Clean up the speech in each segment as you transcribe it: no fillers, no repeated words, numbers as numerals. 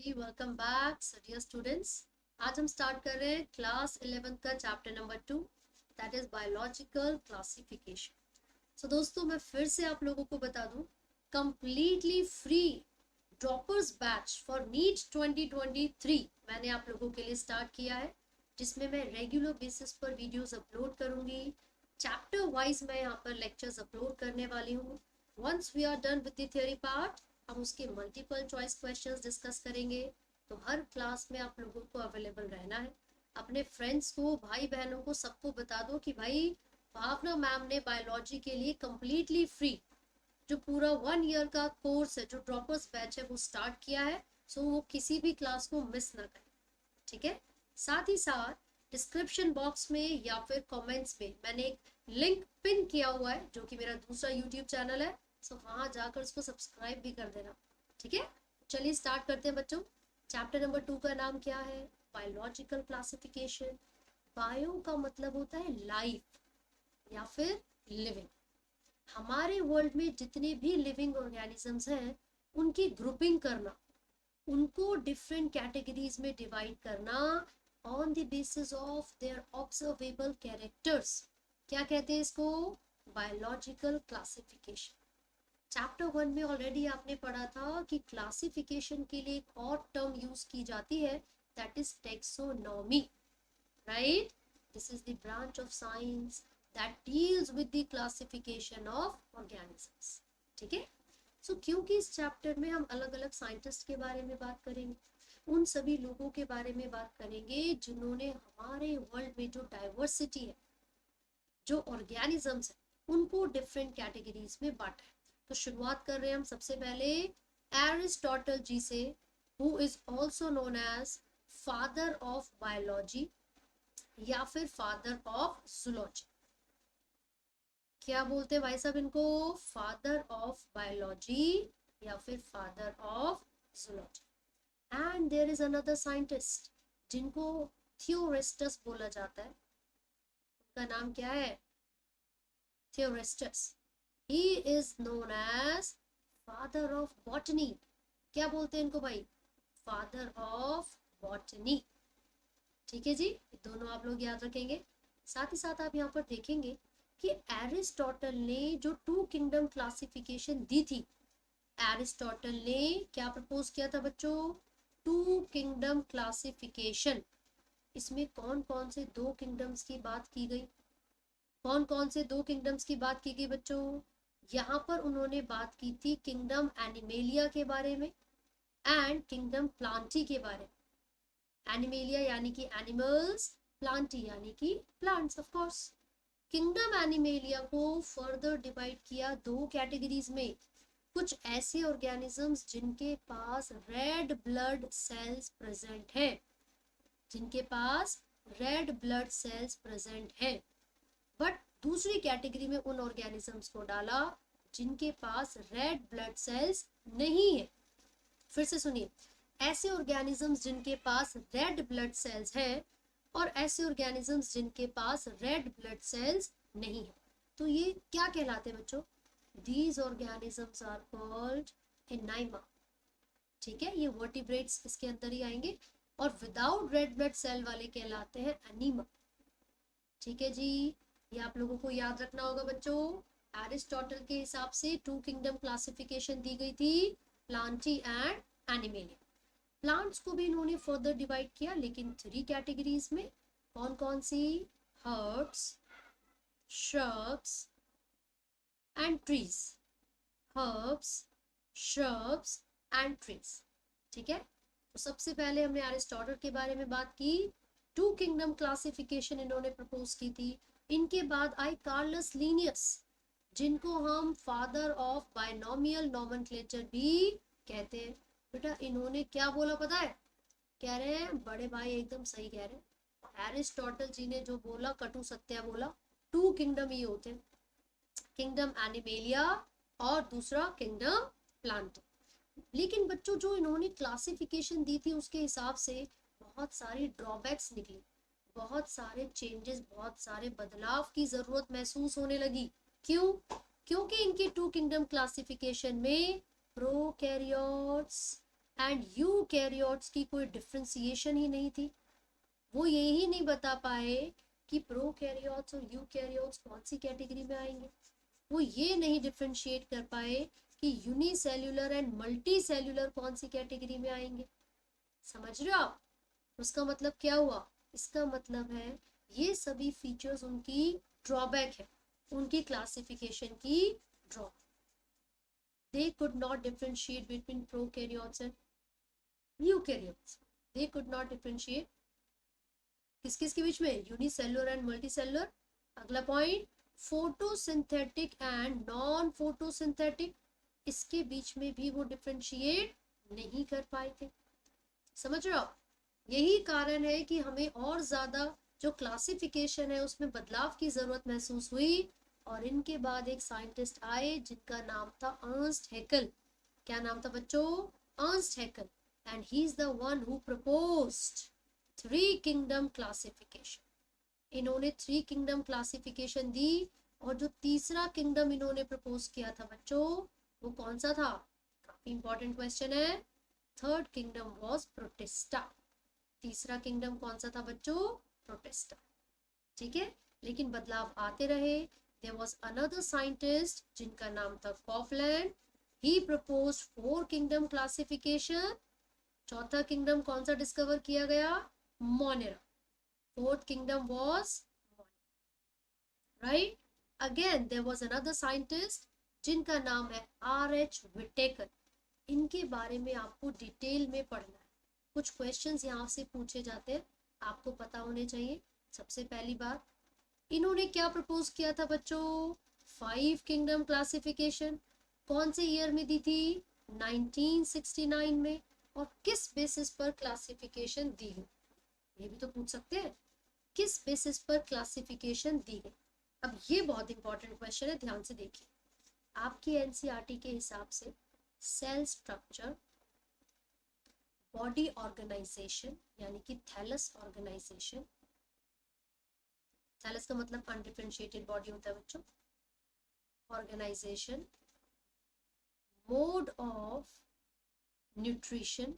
जी welcome back so dear students. आज हम start कर रहे हैं क्लास 11th का chapter number 2, that is biological classification. So दोस्तों, मैं फिर से आप लोगों को बता दूं, completely free droppers batch for NEET 2023 मैंने आप लोगों के लिए स्टार्ट किया है, जिसमें मैं रेगुलर बेसिस पर वीडियोस अपलोड करूंगी। चैप्टर वाइज मैं यहाँ पर लेक्चर्स अपलोड करने वाली हूँ। Once we are done with the theory part, हम उसके मल्टीपल चॉइस क्वेश्चंस डिस्कस करेंगे। तो हर क्लास में आप लोगों को अवेलेबल रहना है। अपने फ्रेंड्स को, भाई बहनों को, सबको बता दो कि भाई भावना मैम ने बायोलॉजी के लिए कंप्लीटली फ्री जो पूरा 1 ईयर का कोर्स है, जो ड्रॉपर्स बैच है, वो स्टार्ट किया है। सो वो किसी भी क्लास को मिस ना करें, ठीक है। साथ ही साथ डिस्क्रिप्शन बॉक्स में या फिर कमेंट्स में मैंने एक लिंक पिन किया हुआ है, जो कि मेरा दूसरा यूट्यूब चैनल है। सो वहां जाकर उसको सब्सक्राइब भी कर देना, ठीक है। चलिए स्टार्ट करते हैं बच्चों। चैप्टर नंबर 2 का नाम क्या है? Biological classification. बायो का मतलब होता है लाइफ या फिर लिविंग। हमारे वर्ल्ड में जितने भी लिविंग ऑर्गेनिजम्स हैं, उनकी ग्रुपिंग करना, उनको डिफरेंट कैटेगरीज में डिवाइड करना on the basis of their observable characters, क्या कहते हैं इसको? Biological classification. चैप्टर 1 में ऑलरेडी आपने पढ़ा था कि क्लासिफिकेशन के लिए एक और टर्म यूज की जाती है, that is taxonomy, right? This is the branch of science that deals with the classification of organisms, ठीक है। सो क्योंकि इस चैप्टर में हम अलग अलग साइंटिस्ट के बारे में बात करेंगे, उन सभी लोगों के बारे में बात करेंगे जिन्होंने हमारे वर्ल्ड में जो डाइवर्सिटी है, जो ऑर्गेनिजम्स है, उनको डिफरेंट कैटेगरीज में बांटा है। तो शुरुआत कर रहे हैं हम सबसे पहले एरिस्टोटल जी से, who is also known as father of biology या फिर फादर ऑफ जूलॉजी। क्या बोलते हैं भाई साहब इनको? फादर ऑफ बायोलॉजी या फिर father of zoology. And there is another scientist जिनको थियोरिस्टस बोला जाता है। उनका नाम क्या है? Theophrastus. He is known as father of botany. क्या बोलते हैं इनको भाई? फादर ऑफ बॉटनी, ठीक है जी। दोनों आप लोग याद रखेंगे। साथ ही साथ आप यहाँ पर देखेंगे कि एरिस्टोटल ने जो 2 किंगडम क्लासिफिकेशन दी थी, एरिस्टोटल ने क्या प्रपोज किया था बच्चों? 2 किंगडम क्लासिफिकेशन। इसमें कौन कौन से 2 किंगडम्स की बात की गई? कौन कौन से 2 किंगडम्स की बात की गई बच्चों? यहाँ पर उन्होंने बात की थी किंगडम एनिमेलिया के बारे में एंड किंगडम प्लांटी के बारे में। एनिमेलिया यानी कि एनिमल्स, प्लांटी यानी कि plants of course. Kingdom animalia को फर्दर डिवाइड किया 2 कैटेगरीज में। कुछ ऐसे ऑर्गेनिजम्स जिनके पास रेड ब्लड सेल्स प्रेजेंट है, जिनके पास रेड ब्लड सेल्स प्रेजेंट है। बट दूसरी कैटेगरी में उन ऑर्गेनिजम्स को डाला जिनके पास रेड ब्लड सेल्स नहीं है। फिर से सुनिए, ऐसे ऑर्गेनिजम्स जिनके पास रेड ब्लड सेल्स है और ऐसे ऑर्गेनिजम्स जिनके पास रेड ब्लड सेल्स नहीं है। तो ये क्या कहलाते हैं बच्चों? दीज ऑर्गेनिजम्स आर कॉल्ड एनाइमा, ठीक है। ये वर्टिब्रेट्स इसके अंदर ही आएंगे और विदाउट रेड ब्लड सेल वाले कहलाते हैं एनीमा, ठीक है जी। ये आप लोगों को याद रखना होगा बच्चों। एरिस्टोटल के हिसाब से 2 किंगडम क्लासिफिकेशन दी गई थी, प्लांटी एंड एनिमेलिया। प्लांट्स को भी इन्होंने फर्दर डिवाइड किया, लेकिन 3 कैटेगरीज में। कौन कौन सी? Herbs, shrubs and trees. Herbs, shrubs and trees, ठीक है। तो सबसे पहले हमने एरिस्टोटल के बारे में बात की। 2 किंगडम क्लासिफिकेशन इन्होंने प्रपोज की थी। इनके बाद आई कार्लस लीनियस, जिनको हम फादर ऑफ बाइनोमियल नोमेनक्लेचर भी कहते हैं। बेटा इन्होंने क्या बोला पता है? कह रहे हैं बड़े भाई एकदम सही कह रहे हैं, एरिस्टोटल जी ने जो बोला कटु सत्या बोला। 2 किंगडम ही होते हैं, किंगडम एनिमेलिया और दूसरा किंगडम प्लांटो। लेकिन बच्चों जो इन्होंने क्लासिफिकेशन दी थी उसके हिसाब से बहुत सारी ड्रॉबैक्स निकली, बहुत सारे चेंजेस, बहुत सारे बदलाव की जरूरत महसूस होने लगी। क्यों? क्योंकि इनके 2 किंगडम क्लासिफिकेशन में प्रोकैरियोट्स एंड यूकैरियोट्स की कोई डिफ्रेंसिएशन ही नहीं थी। वो यही नहीं बता पाए कि प्रोकैरियोट्स और यूकैरियोट्स कौन सी कैटेगरी में आएंगे। वो ये नहीं डिफ्रेंशिएट कर पाए कि यूनिसेल्यूलर एंड मल्टी सेल्यूलर कौन सी कैटेगरी में आएंगे। समझ रहे हो आप? उसका मतलब क्या हुआ? इसका मतलब है ये सभी फीचर्स उनकी ड्रॉबैक है, उनकी क्लासिफिकेशन की draw. They could not differentiate between prokaryotes and eukaryotes. They could not differentiate किस किस के बीच में? Unicellular and multicellular. अगला point, photosynthetic and non photosynthetic, इसके बीच में भी वो डिफरेंशिएट नहीं कर पाए थे। समझ रहे हो? यही कारण है कि हमें और ज्यादा जो क्लासिफिकेशन है उसमें बदलाव की जरूरत महसूस हुई। और इनके बाद एक साइंटिस्ट आए जिनका नाम था अर्नस्ट हैकेल। क्या नाम था बच्चों? Ernst Hückel. And he is the one who proposed three kingdom classification. इन्होंने थ्री किंगडम क्लासिफिकेशन दी। और जो तीसरा किंगडम इन्होंने प्रपोज किया था बच्चों, वो कौन सा था? काफी इंपॉर्टेंट क्वेश्चन है। Third kingdom was protista. तीसरा किंगडम कौन सा था बच्चों? प्रोटिस्टा। ठीक है, लेकिन बदलाव आते रहे। देयर वाज अनदर साइंटिस्ट जिनका नाम था Copeland. He proposed four kingdom classification. चौथा किंगडम कौन सा डिस्कवर किया गया? Monera. Fourth kingdom was right. Again there was another scientist जिनका नाम है आर.एच. विटेकर। इनके बारे में आपको डिटेल में पढ़ना है। कुछ क्वेश्चंस यहाँ से पूछे जाते हैं, आपको पता होने चाहिए। सबसे पहली बात, इन्होंने क्या प्रपोज किया था बच्चों? Five kingdom classification. कौन से ईयर में दी थी? 1969 में। और किस बेसिस पर क्लासिफिकेशन दी गई? ये भी तो पूछ सकते हैं, किस बेसिस पर क्लासिफिकेशन दी गई। अब ये बहुत इंपॉर्टेंट क्वेश्चन है, ध्यान से देखिए। आपकी एनसीईआरटी के हिसाब से सेल स्ट्रक्चर, बॉडी ऑर्गेनाइजेशन यानी कि थैलस ऑर्गेनाइजेशन, थैलस का मतलब अनडिफरेंशिएटेड बॉडी होता है बच्चों, organisation, mode of nutrition,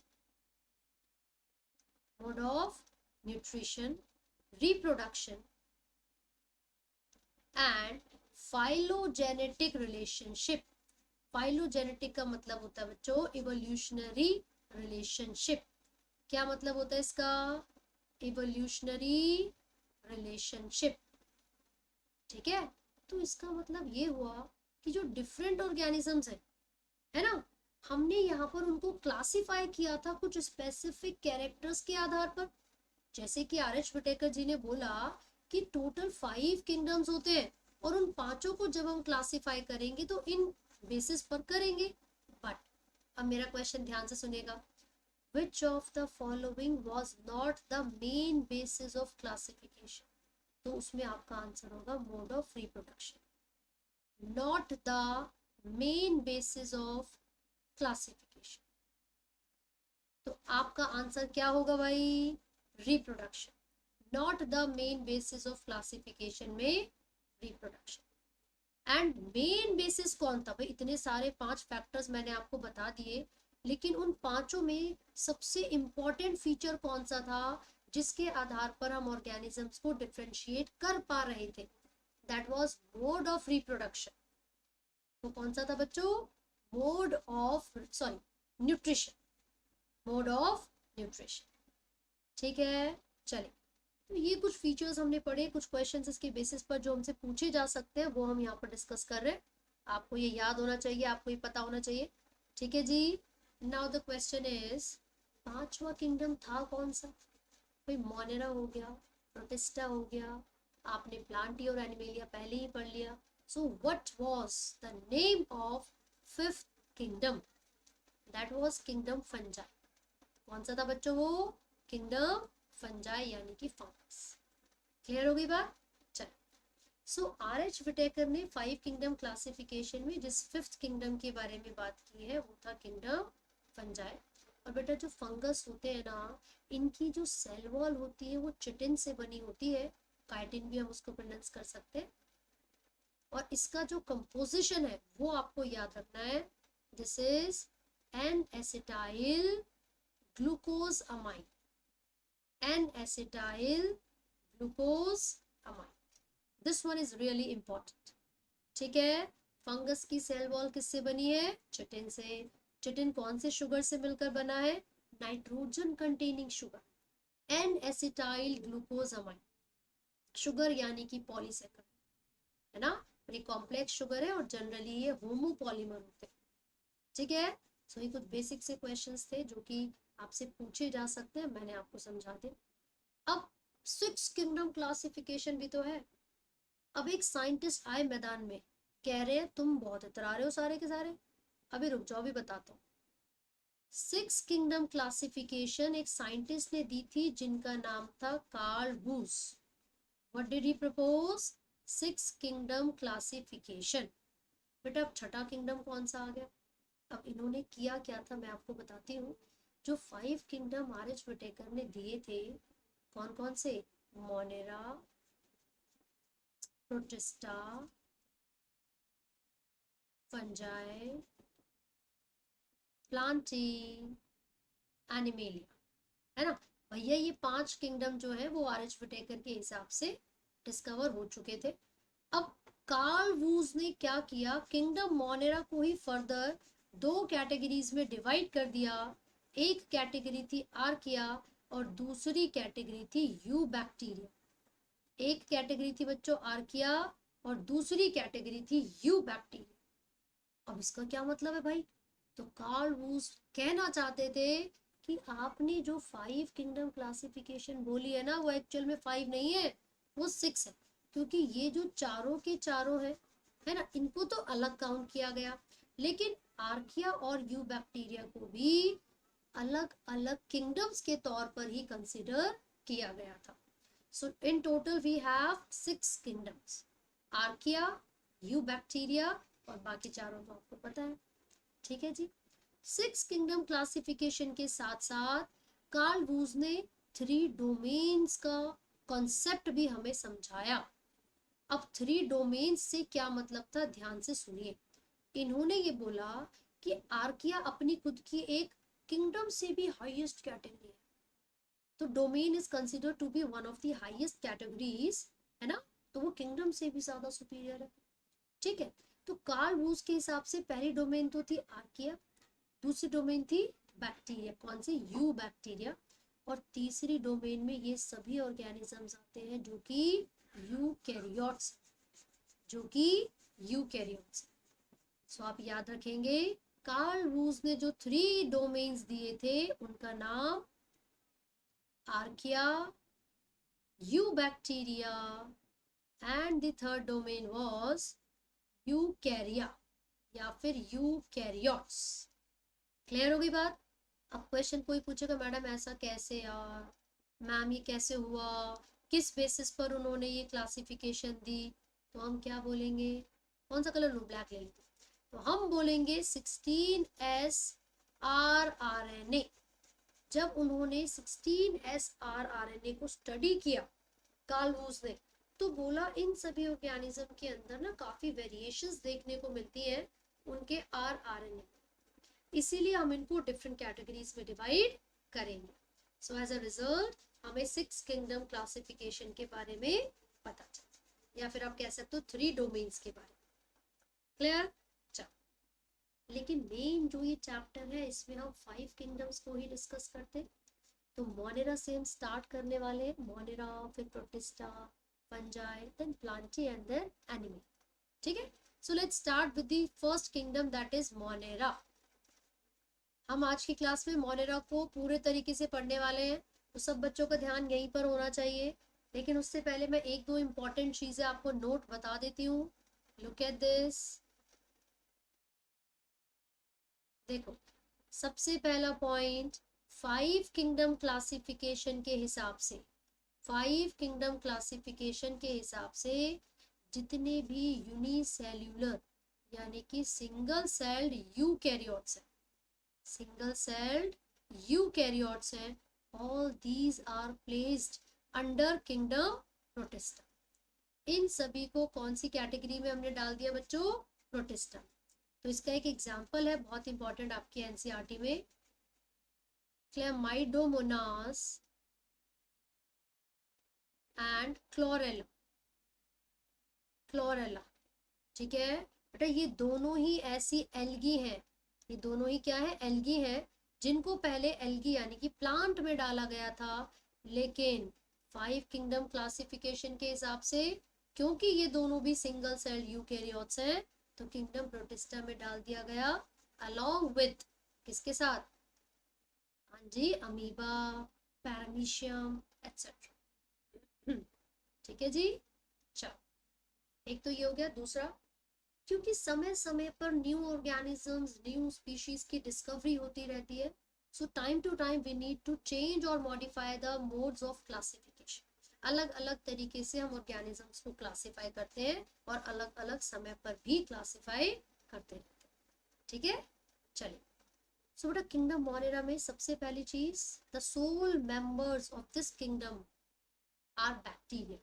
mode of nutrition, reproduction and phylogenetic relationship. Phylogenetic का मतलब होता है बच्चों इवोल्यूशनरी रिलेशनशिप। क्या मतलब होता है इसका? Evolutionary relationship. ठीक है, तो इसका मतलब ये हुआ कि जो डिफरेंट ऑर्गेनिजम्स है ना, हमने यहाँ पर उनको क्लासिफाई किया था कुछ स्पेसिफिक कैरेक्टर्स के आधार पर। जैसे कि आर.एच. विटेकर जी ने बोला कि टोटल 5 किंगडम्स होते हैं और उन पांचों को जब हम क्लासिफाई करेंगे तो इन बेसिस पर करेंगे। बट अब मेरा क्वेश्चन ध्यान से सुनेगा, which of the following was not the main basis of classification? तो उसमें आपका आंसर होगा mode of reproduction, not the main basis of classification. तो आपका आंसर क्या होगा भाई? Reproduction, not the main basis of classification में रिप्रोडक्शन। एंड मेन बेसिस कौन था भाई? इतने सारे 5 फैक्टर्स मैंने आपको बता दिए, लेकिन उन पांचों में सबसे इंपॉर्टेंट फीचर कौन सा था जिसके आधार पर हम ऑर्गेनिजम्स को डिफरेंशिएट कर पा रहे थे? That was mode of reproduction. तो कौन सा था बच्चों? Mode of nutrition, mode of nutrition. ठीक है, चलिए, तो ये कुछ फीचर्स हमने पढ़े, कुछ क्वेश्चंस इसके बेसिस पर जो हमसे पूछे जा सकते हैं वो हम यहाँ पर डिस्कस कर रहे हैं। आपको ये याद होना चाहिए, आपको ये पता होना चाहिए। ठीक है जी। नाउ द क्वेश्चन इज, पांचवा किंगडम था कौन सा? भाई मोनेरा हो गया, प्रोटिस्टा हो गया, आपने प्लांटी और एनिमेलिया पहले ही पढ़ लिया। So what was the name of fifth kingdom? That was kingdom fungi. कौन सा था बच्चों वो? किंगडम फंजाई यानी कि फंगस। क्लियर हो गई बात? चलो, सो आर.एच. विटेकर ने 5 किंगडम क्लासिफिकेशन में जिस फिफ्थ किंगडम के बारे में बात की है वो था किंगडम फंजाई। और बेटा जो फंगस होते हैं ना, इनकी जो सेल वॉल होती है वो चिटिन से बनी होती है, काइटिन भी हम उसको प्रोनाउंस कर सकते हैं। और इसका जो कंपोजिशन है वो आपको याद रखना है। This is N acetyl glucose amine, N acetyl glucose amine, this one is really important. ठीक है, फंगस की सेल वॉल किससे बनी है? चिटिन से। चिटिन कौन से शुगर से मिलकर बना है? Nitrogen containing sugar, N acetyl glucose amine. Sugar यानी कि पॉलीसेकेराइड है ना, बड़ी कॉम्प्लेक्स शुगर है और जनरली ये होमोपॉलीमर होते हैं। ठीक है, सो ये कुछ बेसिक से क्वेश्चंस थे जो कि आपसे पूछे जा सकते हैं, मैंने आपको समझा दिया। अब 6 किंगडम क्लासिफिकेशन भी तो है। अब एक साइंटिस्ट आए मैदान में, कह रहे हैं तुम बहुत इतरा रहे हो सारे के सारे, अभी रुक जाओ, भी बताता हूँ। 6 किंगडम क्लासिफिकेशन एक साइंटिस्ट ने दी थी जिनका नाम था Carl Woese. What did he propose? 6 kingdom classification. बेटा अब छठा किंगडम कौन सा आ गया? अब इन्होंने किया क्या था मैं आपको बताती हूँ। जो 5 किंगडम आर.एच. विटेकर ने दिए थे, कौन कौन से? Monera, protista, fungi, Plantae, animalia, है ना भैया। ये 5 किंगडम जो है वो आर.एच. विटेकर के हिसाब से डिस्कवर हो चुके थे। अब कार्ल वूज ने क्या किया, किंगडम मोनेरा को ही फर्दर 2 कैटेगरीज में डिवाइड कर दिया। एक कैटेगरी थी आर्किया और दूसरी कैटेगरी थी यू बैक्टीरिया। एक कैटेगरी थी बच्चों आर्किया और दूसरी कैटेगरी थी यू बैक्टीरिया। अब इसका क्या मतलब है भाई? तो कार्ल वूज कहना चाहते थे कि आपने जो 5 किंगडम क्लासिफिकेशन बोली है ना, वो एक्चुअल में 5 नहीं है, वो 6 है। क्योंकि ये जो चारों के चारों है ना, इनको तो अलग काउंट किया गया, लेकिन आर्किया और यू बैक्टीरिया को भी अलग अलग किंगडम्स के तौर पर ही कंसिडर किया गया था। So in total we have 6 kingdoms, archaea, eubacteria और बाकी चारों तो आपको पता है। ठीक है जी। 6 किंगडम क्लासिफिकेशन के साथ साथ कार्ल वूज ने 3 डोमेन्स का कॉन्सेप्ट भी हमें समझाया। अब 3 डोमेन्स से क्या मतलब था, ध्यान से सुनिए। इन्होंने ये बोला कि आर्किया अपनी खुद की एक किंगडम से भी हाईएस्ट कैटेगरी है, तो domain is considered to be one of the highest categories, है ना, तो वो किंगडम से भी ज्यादा सुपीरियर है। ठीक है, तो कार्ल वूज के हिसाब से पहली डोमेन तो थी आर्किया, दूसरी डोमेन थी बैक्टीरिया, कौन सी? यू बैक्टीरिया, और तीसरी डोमेन में ये सभी ऑर्गेनिजम्स आते हैं जो कि यूकैरियोट्स, जो कि यूकैरियोट्स। सो आप याद रखेंगे, कार्ल वूज ने जो 3 डोमेन्स दिए थे उनका नाम archaea, you bacteria and the third domain was यूकैरिया या फिर यूकैरियोट्स। क्लियर होगी बात? अब क्वेश्चन कोई पूछेगा मैडम ऐसा कैसे यार, मैम ये कैसे हुआ, किस बेसिस पर उन्होंने ये क्लासिफिकेशन दी, तो हम क्या बोलेंगे? कौन सा कलर लूं? ब्लैक ले लीजिए। तो हम बोलेंगे 16S rRNA। जब उन्होंने 16S rRNA को स्टडी किया कार्ल वूज ने, तो बोला इन सभी ऑर्गेनिज्म के अंदर ना काफी वेरिएशंस देखने को मिलती है उनके rRNA, इसीलिए हम इनको डिफरेंट कैटेगरीज में डिवाइड करेंगे। सो एज अ रिजल्ट हमें 6 किंगडम क्लासिफिकेशन के बारे में पता चला, या फिर आप कह सकते हो 3 डोमेन्स के बारे में। क्लियर? चलो, लेकिन मेन जो ये चैप्टर है इसमें हम 5 किंगडम्स को ही डिस्कस करते। तो मोनेरा से हम स्टार्ट करने वाले हैं, मोनेरा, फिर Protista, Fungi, then Plantae and then animal. ठीक है, so let's start with the first kingdom that is Monera. हम आज की क्लास में मोनेरा को पूरे तरीके से पढ़ने वाले हैं, तो सब बच्चों का ध्यान यहीं पर होना चाहिए। लेकिन उससे पहले मैं एक दो इंपॉर्टेंट चीजें आपको नोट बता देती हूँ। लुक एट दिस, देखो सबसे पहला पॉइंट, 5 किंगडम क्लासिफिकेशन के हिसाब से, 5 किंगडम क्लासिफिकेशन के हिसाब से जितने भी यूनिसेल्यूलर यानी कि सिंगल सेल्ड यूकैरियोट्स हैं, सिंगल सेल्ड यूकैरियोट्स हैं, all these are placed under kingdom protista। इन सभी को कौन सी कैटेगरी में हमने डाल दिया बच्चों? प्रोटिस्टा। तो इसका एक एग्जाम्पल है बहुत इंपॉर्टेंट आपकी एनसीईआरटी में, क्लेमाइडोमोनास एंड क्लोरेला। क्लोरेला, ठीक है बेटा, ये दोनों ही ऐसी एल्गी हैं, ये दोनों ही क्या है, एल्गी हैं, जिनको पहले एल्गी यानी कि प्लांट में डाला गया था, लेकिन 5 किंगडम क्लासिफिकेशन के हिसाब से, क्योंकि ये दोनों भी सिंगल सेल यूकेरियोट्स हैं, तो किंगडम प्रोटिस्टा में डाल दिया गया अलोंग विथ किसके साथ, हाँ जी, अमीबा, पैरामीशियम एटसेट्रा। ठीक है जी, चलो एक तो ये हो गया। दूसरा, क्योंकि समय समय पर न्यू ऑर्गेनिजम्स, न्यू स्पीशीज की डिस्कवरी होती रहती है, so time to time we need to change और modify the modes of classification. अलग अलग तरीके से हम ऑर्गेनिजम्स को क्लासिफाई करते हैं और अलग अलग समय पर भी क्लासिफाई करते रहते हैं, ठीक है। चलिए, सो बेटा किंगडम मोनेरा में सबसे पहली चीज, the sole members of this kingdom are bacteria.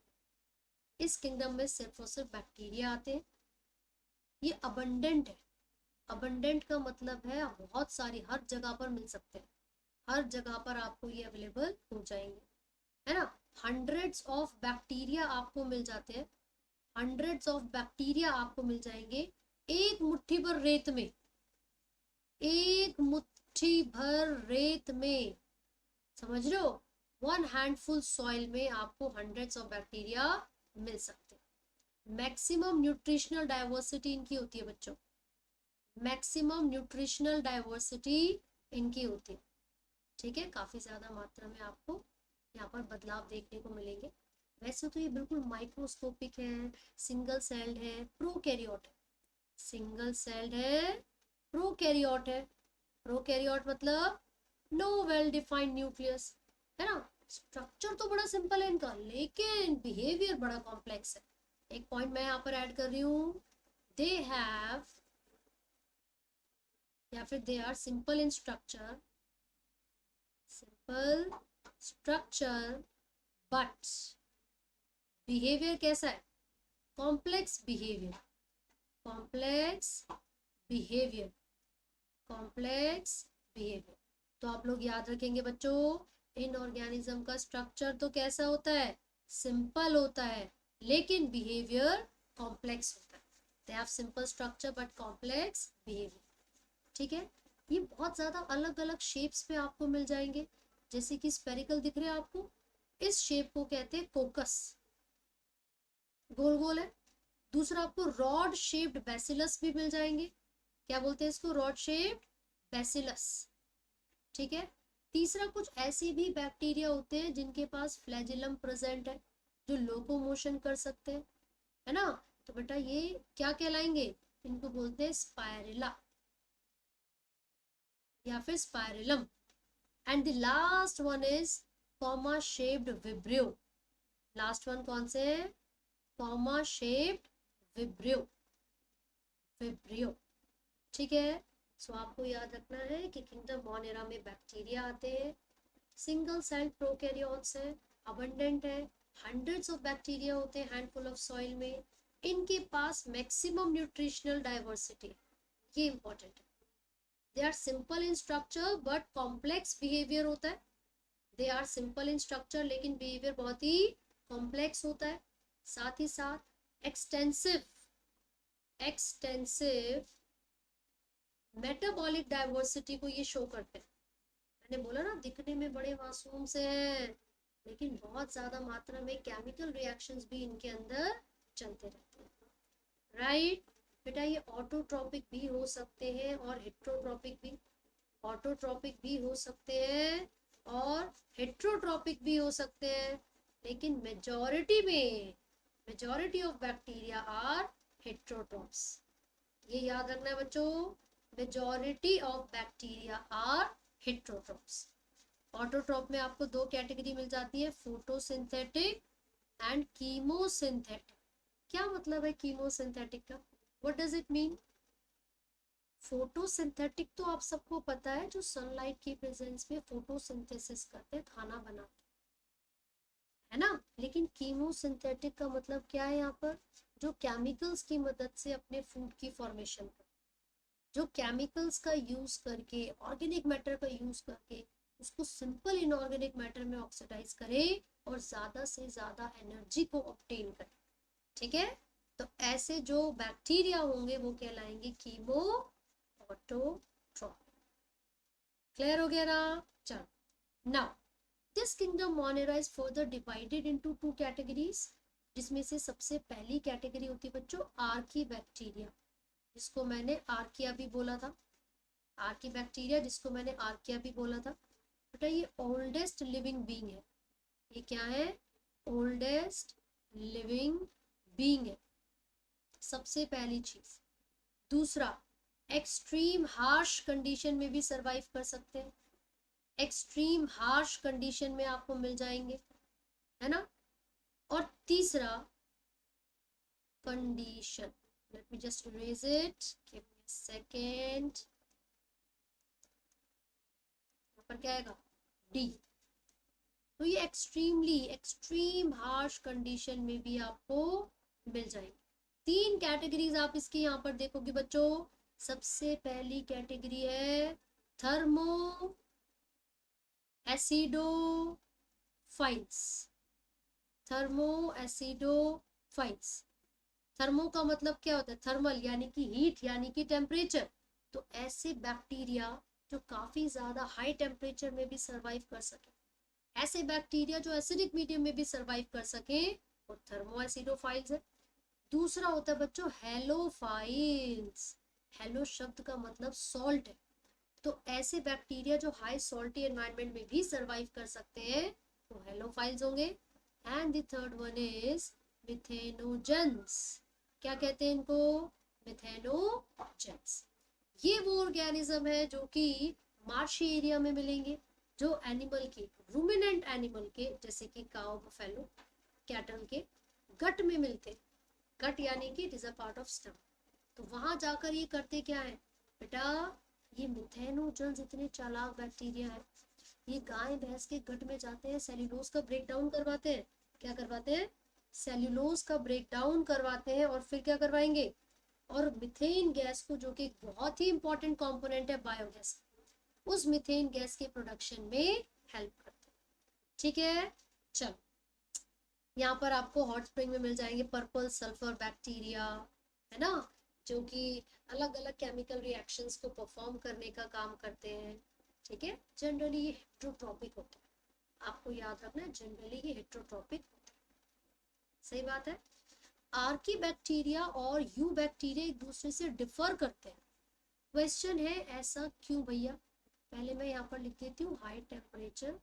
इस किंगडम में सिर्फ और सिर्फ बैक्टीरिया आते हैं। ये अबंडेंट है, अबंडेंट का मतलब है बहुत सारी, हर जगह पर मिल सकते हैं, हर जगह पर आपको ये अवेलेबल हो जाएंगे, है ना। हंड्रेड्स ऑफ बैक्टीरिया आपको मिल जाते हैं, हंड्रेड्स ऑफ बैक्टीरिया आपको मिल जाएंगे एक मुट्ठी भर रेत में, एक मुट्ठी भर रेत में, समझ रहे हो, 1 हैंडफुल सॉइल में आपको हंड्रेड्स ऑफ बैक्टीरिया मिल सकते हैं। मैक्सिमम न्यूट्रिशनल डाइवर्सिटी इनकी होती है बच्चों, मैक्सिमम न्यूट्रिशनल डाइवर्सिटी इनकी होती है, ठीक है। काफी ज्यादा मात्रा में आपको यहाँ पर बदलाव देखने को मिलेंगे। वैसे तो ये बिल्कुल माइक्रोस्कोपिक है, सिंगल सेल्ड है, प्रोकैरियोट है, सिंगल सेल्ड है, प्रोकैरियोट है। प्रोकैरियोट मतलब नो वेल डिफाइंड न्यूक्लियस, है ना। स्ट्रक्चर तो बड़ा सिंपल है इनका, लेकिन बिहेवियर बड़ा कॉम्प्लेक्स है। एक पॉइंट मैं यहाँ पर ऐड कर रही हूँ, दे हैव, या फिर they are simple in structure, simple structure, but behaviour कैसा है, complex behaviour, complex behaviour, complex behaviour. तो आप लोग याद रखेंगे बच्चों, इन ऑर्गेनिज्म का स्ट्रक्चर तो कैसा होता है, सिंपल होता है, लेकिन बिहेवियर कॉम्प्लेक्स होता है। They have simple structure but complex behaviour, ठीक है। ये बहुत ज्यादा अलग अलग शेप्स पे आपको मिल जाएंगे, जैसे कि स्पेरिकल दिख रहे हैं आपको, इस शेप को कहते हैं कोकस, गोल गोल है। दूसरा आपको रॉड शेप्ड बैसिलस भी मिल जाएंगे, क्या बोलते हैं इसको, रॉड शेप्ड बैसिलस, ठीक है। तीसरा, कुछ ऐसे भी बैक्टीरिया होते हैं जिनके पास फ्लैजिलम प्रेजेंट है, जो लोकोमोशन कर सकते हैं, है ना। तो बेटा ये क्या कहलाएंगे, इनको बोलते हैं स्पायरिला या फिर spirillum. And the last one is comma shaped vibrio. Last one कौन से है, कॉमा शेप्ड विब्रियो, विब्रियो, ठीक है। सो आपको याद रखना है कि किंगडम मोनेरा में बैक्टीरिया आते हैं, सिंगल सेल प्रोकैरियोट्स है, अबंडेंट है, हंड्रेड्स ऑफ बैक्टीरिया होते हैं हैंडफुल ऑफ सॉइल में, इनके पास मैक्सिमम न्यूट्रिशनल डाइवर्सिटी, ये इंपॉर्टेंट है। They are simple in structure but complex behaviour होता है, they are simple in structure लेकिन बिहेवियर बहुत ही कॉम्प्लेक्स होता है। साथ ही साथ एक्सटेंसिव, एक्सटेंसिव मेटाबॉलिक डाइवर्सिटी को ये शो करते हैं। मैंने बोला ना, दिखने में बड़े मासूम से हैं, लेकिन बहुत ज्यादा मात्रा में केमिकल रिएक्शंस भी इनके अंदर चलते रहते हैं, राइट। बेटा ये ऑटोट्रॉपिक भी हो सकते हैं और हेट्रोट्रॉपिक भी, ऑटोट्रॉपिक भी हो सकते हैं और हेट्रोट्रॉपिक भी हो सकते हैं, लेकिन मेजॉरिटी में, majority of bacteria are heterotrophs, ये याद रखना है बच्चों, majority of bacteria are heterotrophs. Autotroph में आपको दो कैटेगरी मिल जाती है, फोटोसिंथेटिक एंड कीमोसिंथेटिक। क्या मतलब है कीमोसिंथेटिक का, what does it mean. Photosynthetic तो आप सबको पता है, जो सनलाइट की प्रेजेंस में फोटोसिंथेसिस करते हैं, खाना बनाते हैं, है ना। लेकिन कीमोसिंथेटिक का मतलब क्या है यहाँ पर, जो केमिकल्स की मदद से अपने फूड की फॉर्मेशन करते हैं, जो केमिकल्स का यूज करके, ऑर्गेनिक मैटर का यूज करके उसको सिंपल इनऑर्गेनिक मैटर में ऑक्सीडाइज करे और ज्यादा से ज्यादा एनर्जी को ऑब्टेन करे। ठीक है, तो ऐसे जो बैक्टीरिया होंगे वो कहलाएंगे कीमो ऑटोट्रॉपिक। क्लियर हो गया ना? चलो, now this kingdom Monera is further divided into two categories, जिसमें से सबसे पहली कैटेगरी होती है बच्चों आर्की बैक्टीरिया, जिसको मैंने आर्किया भी बोला था। आर्की बैक्टीरिया जिसको मैंने आर्किया भी बोला था बेटा, ये ओल्डेस्ट लिविंग बीइंग है। ये क्या है? ओल्डेस्ट लिविंग बीइंग है, सबसे पहली चीज। दूसरा, एक्सट्रीम हार्श कंडीशन में भी सरवाइव कर सकते हैं, एक्सट्रीम हार्श कंडीशन में आपको मिल जाएंगे, है ना। और तीसरा condition, let me just erase it, give me a second, यहाँ पर क्या आएगा? डी। तो ये एक्सट्रीम हार्श कंडीशन में भी आपको मिल जाएंगे। तीन कैटेगरीज आप इसकी यहाँ पर देखोगे बच्चों। सबसे पहली कैटेगरी है thermo acidophiles. Thermo acidophiles, thermo का मतलब क्या होता है? थर्मल यानी कि हीट यानी कि टेम्परेचर। तो ऐसे बैक्टीरिया जो काफी ज्यादा हाई टेम्परेचर में भी सरवाइव कर सके, ऐसे बैक्टीरिया जो एसिडिक मीडियम में भी सरवाइव कर सके, वो थर्मो एसिडोफाइल्स है। दूसरा होता है बच्चों हेलोफाइल्स। हेलो शब्द का मतलब सॉल्ट है, तो ऐसे बैक्टीरिया जो हाई सॉल्टी एनवायरनमेंट में भी सरवाइव कर सकते हैं वो हेलोफाइल्स होंगे। And the third one is methanogens. क्या कहते हैं इनको? मिथेनोजेंस। ये वो ऑर्गेनिज्म है जो कि मार्शी एरिया में मिलेंगे, जो एनिमल के, रूमिनेंट एनिमल के, जैसे कि काउ, बफेलो, कैटल के गट में मिलते। गट यानी कि it is a part of stomach. तो वहां जाकर ये करते क्या है बेटा? ये मिथेनोजेंस इतने चालाक बैक्टीरिया है, ये गाय भैंस के गट में जाते हैं, सेल्यूलोज का ब्रेक डाउन करवाते हैं। क्या करवाते हैं? सेल्यूलोज का ब्रेक डाउन करवाते हैं और फिर क्या करवाएंगे? और मिथेन गैस को, जो कि एक बहुत ही इंपॉर्टेंट कंपोनेंट है बायोगैस, उस मिथेन गैस के प्रोडक्शन में हेल्प करते हैं। ठीक है, चलो, यहाँ पर आपको हॉट स्प्रिंग में मिल जाएंगे पर्पल सल्फर बैक्टीरिया, है ना, जो कि अलग अलग केमिकल रिएक्शंस को परफॉर्म करने का काम करते हैं। ठीक है, जनरली ये हेट्रोट्रॉपिक होते हैं, आपको याद रखना है, जनरली ये हेट्रोट्रॉपिक होते हैं। सही बात है। आर्की बैक्टीरिया और यू बैक्टीरिया एक दूसरे से डिफर करते हैं। क्वेश्चन है ऐसा क्यों भैया? पहले मैं यहाँ पर लिख देती हूँ हाई टेम्परेचर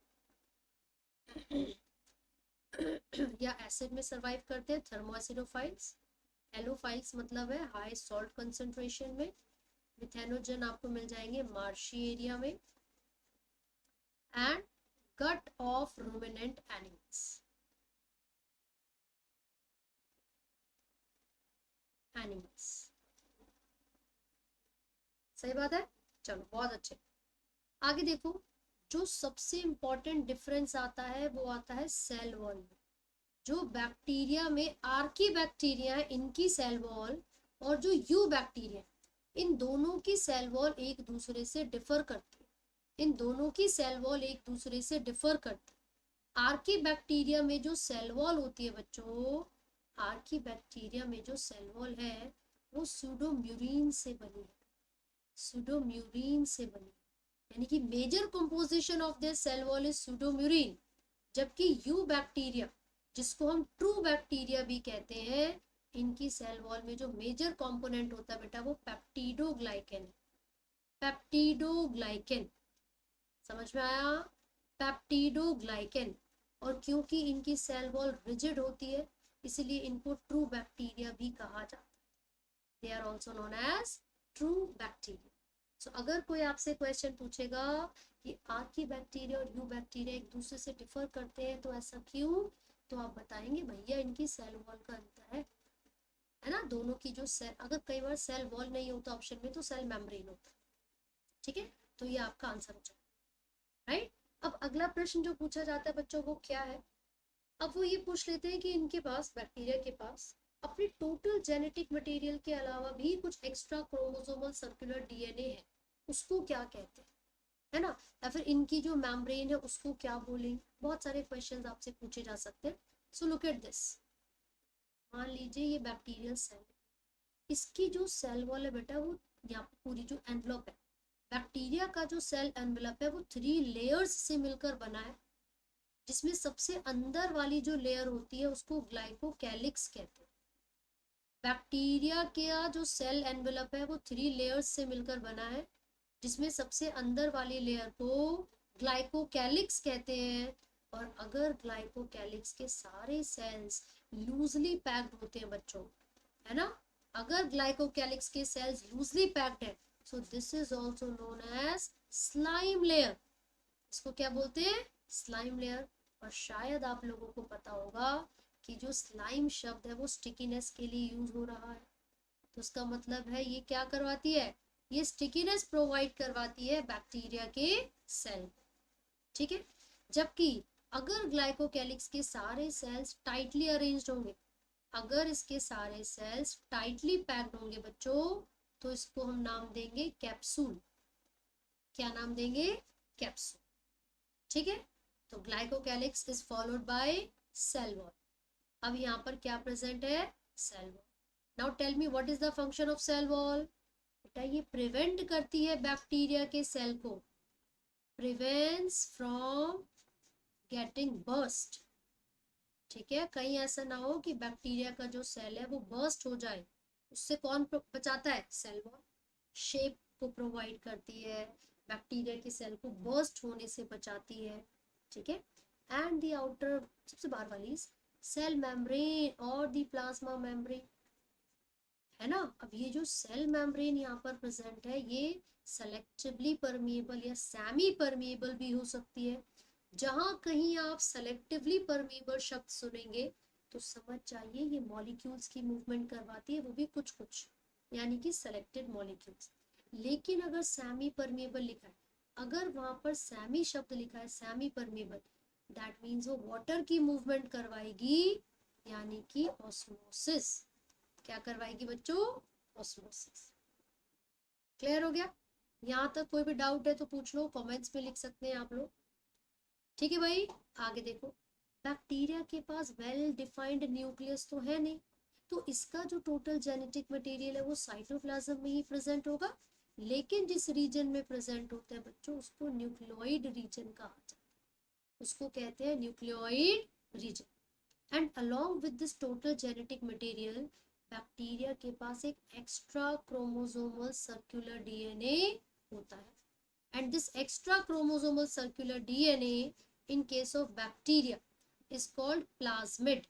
या एसिड में सरवाइव करते हैं थर्मोएसिडोफाइल्स। एलोफाइल्स मतलब है हाई सॉल्ट कंसंट्रेशन में। मिथेनोजन आपको मिल जाएंगे मार्शी एरिया में। And gut of ruminant animals. सही बात है, चलो बहुत अच्छे। आगे देखो, जो सबसे इंपॉर्टेंट डिफरेंस आता है वो आता है सेल वॉल में। जो बैक्टीरिया में आर्की बैक्टीरिया है, इनकी सेल वॉल, और जो यू बैक्टीरिया, इन दोनों की सेल वॉल एक दूसरे से डिफर करती है। इन दोनों की सेल वॉल एक दूसरे से डिफर करती है। आर्की बैक्टीरिया में जो सेल वॉल होती है बच्चों, आर्की बैक्टीरिया में जो सेल वॉल है वो सूडोम्यूरिन से बनी है, सूडोम्यूरिन से बनी, यानी कि major composition of this cell wall is pseudomurein. जबकि यू बैक्टीरिया, जिसको हम ट्रू बैक्टीरिया भी कहते हैं, इनकी सेल वॉल में जो मेजर कंपोनेंट होता है बेटा वो पेप्टिडोग्लाइकेन है। पेप्टिडोग्लाइकेन, समझ में आया? पेप्टिडोग्लाइकेन। और क्योंकि इनकी सेल वॉल रिजिड होती है, इसलिए इनको ट्रू बैक्टीरिया भी कहा जाता है। They are also known as true bacteria. So अगर कोई आपसे क्वेश्चन पूछेगा कि आर्की बैक्टीरिया और यू बैक्टीरिया एक दूसरे से डिफर करते हैं तो ऐसा क्यों, तो आप बताएंगे भैया इनकी सेल वॉल का अंतर है ना। दोनों की जो सेल, अगर कई बार सेल वॉल नहीं होता ऑप्शन में तो सेल मेम्ब्रेन होता। ठीक है, तो ये आपका आंसर हो जाएगा, राइट। अब अगला प्रश्न जो पूछा जाता है बच्चों वो क्या है? अब वो ये पूछ लेते हैं कि इनके पास, बैक्टीरिया के पास अपने टोटल जेनेटिक मटेरियल के अलावा भी कुछ एक्स्ट्रा क्रोमोसोमल सर्कुलर डीएनए है, उसको क्या कहते हैं, है ना, या फिर इनकी जो मेम्ब्रेन है उसको क्या बोलेंगे। बहुत सारे क्वेश्चंस आपसे पूछे जा सकते हैं। सो लुक एट दिस, मान लीजिए ये बैक्टीरियल सेल, इसकी जो सेल वॉल है बेटा, वो यहाँ पे पूरी जो एनवलप है, बैक्टीरिया का जो सेल एनवलप है वो 3 लेयर्स से मिलकर बना है, जिसमें सबसे अंदर वाली जो लेयर होती है उसको ग्लाइकोकैलिक्स कहते हैं। बैक्टीरिया का जो सेल एनवेलप है वो 3 लेयर्स से मिलकर बना है, जिसमें सबसे अंदर वाली लेयर को ग्लाइकोकैलिक्स कहते हैं। और अगर ग्लाइकोकैलिक्स के सारे सेल्स लूजली पैक्ड होते हैं बच्चों, है ना, अगर ग्लाइकोकैलिक्स के सेल्स लूजली पैक्ड है, so this is also known as slime layer. इसको क्या बोलते हैं, स्लाइम लेयर। और शायद आप लोगों को पता होगा कि जो स्लाइम शब्द है वो स्टिकीनेस के लिए यूज हो रहा है, तो उसका मतलब है ये क्या करवाती है, ये स्टिकीनेस प्रोवाइड करवाती है बैक्टीरिया के सेल, ठीक है। जबकि अगर ग्लाइकोकैलिक्स के सारे सेल्स टाइटली अरेंज्ड होंगे, अगर इसके सारे सेल्स टाइटली पैक्ड होंगे बच्चों, तो इसको हम नाम देंगे कैप्सूल। क्या नाम देंगे, कैप्सूल, ठीक है। तो glycocalyx is followed by cell wall. अब यहाँ पर क्या प्रेजेंट है, cell wall. Now tell me what is the function of cell wall. बेटा ये प्रिवेंट करती है बैक्टीरिया के सेल को, प्रिवेंट्स फ्रॉम गेटिंग बर्स्ट, ठीक है। कहीं ऐसा ना हो कि बैक्टीरिया का जो सेल है वो बर्स्ट हो जाए, उससे कौन बचाता है, सेल वॉल। शेप को प्रोवाइड करती है, बैक्टीरिया के सेल को बर्स्ट होने से बचाती है, ठीक है। एंड द आउटर, सबसे बाहर वाली सेल मेम्ब्रेन और द प्लाज्मा मेम्ब्रेन, है ना। अब ये जो सेल मेम्ब्रेन यहाँ पर प्रेजेंट है, ये सेलेक्टिवली परमिएबल या सेमी परमिएबल भी हो सकती है। जहां कहीं आप सेलेक्टिवली परमिएबल शब्द सुनेंगे तो समझ जाइए ये मॉलिक्यूल्स की मूवमेंट करवाती है, वो भी कुछ कुछ, यानी कि सेलेक्टेड मॉलिक्यूल्स। लेकिन अगर सेमी परमिएबल लिखा है, अगर वहां पर सेमी शब्द लिखा है, सेमी परमिएबल, दैट मीन्स वो वाटर की मूवमेंट करवाएगी, यानी कि ऑस्मोसिस। क्या करवाएगी बच्चों, ऑस्मोसिस। क्लियर हो गया, यहाँ तक कोई भी डाउट है तो पूछ लो, कमेंट्स में लिख सकते हैं आप लोग, ठीक है भाई। आगे देखो, बैक्टीरिया के पास वेल डिफाइंड न्यूक्लियस तो है नहीं, तो इसका जो टोटल जेनेटिक मटेरियल है वो साइटोप्लाज्म में ही प्रेजेंट होगा। लेकिन जिस रीजन में प्रेजेंट होता है बच्चों, उसको न्यूक्लियोइड रीजन कहा जाता है, उसको कहते हैं nucleoid region. And along with this total genetic material, bacteria के पास एक एक्स्ट्रा क्रोमोसोमल सर्कुलर डीएनए होता है। And this extra chromosomal circular DNA in case of bacteria is called plasmid.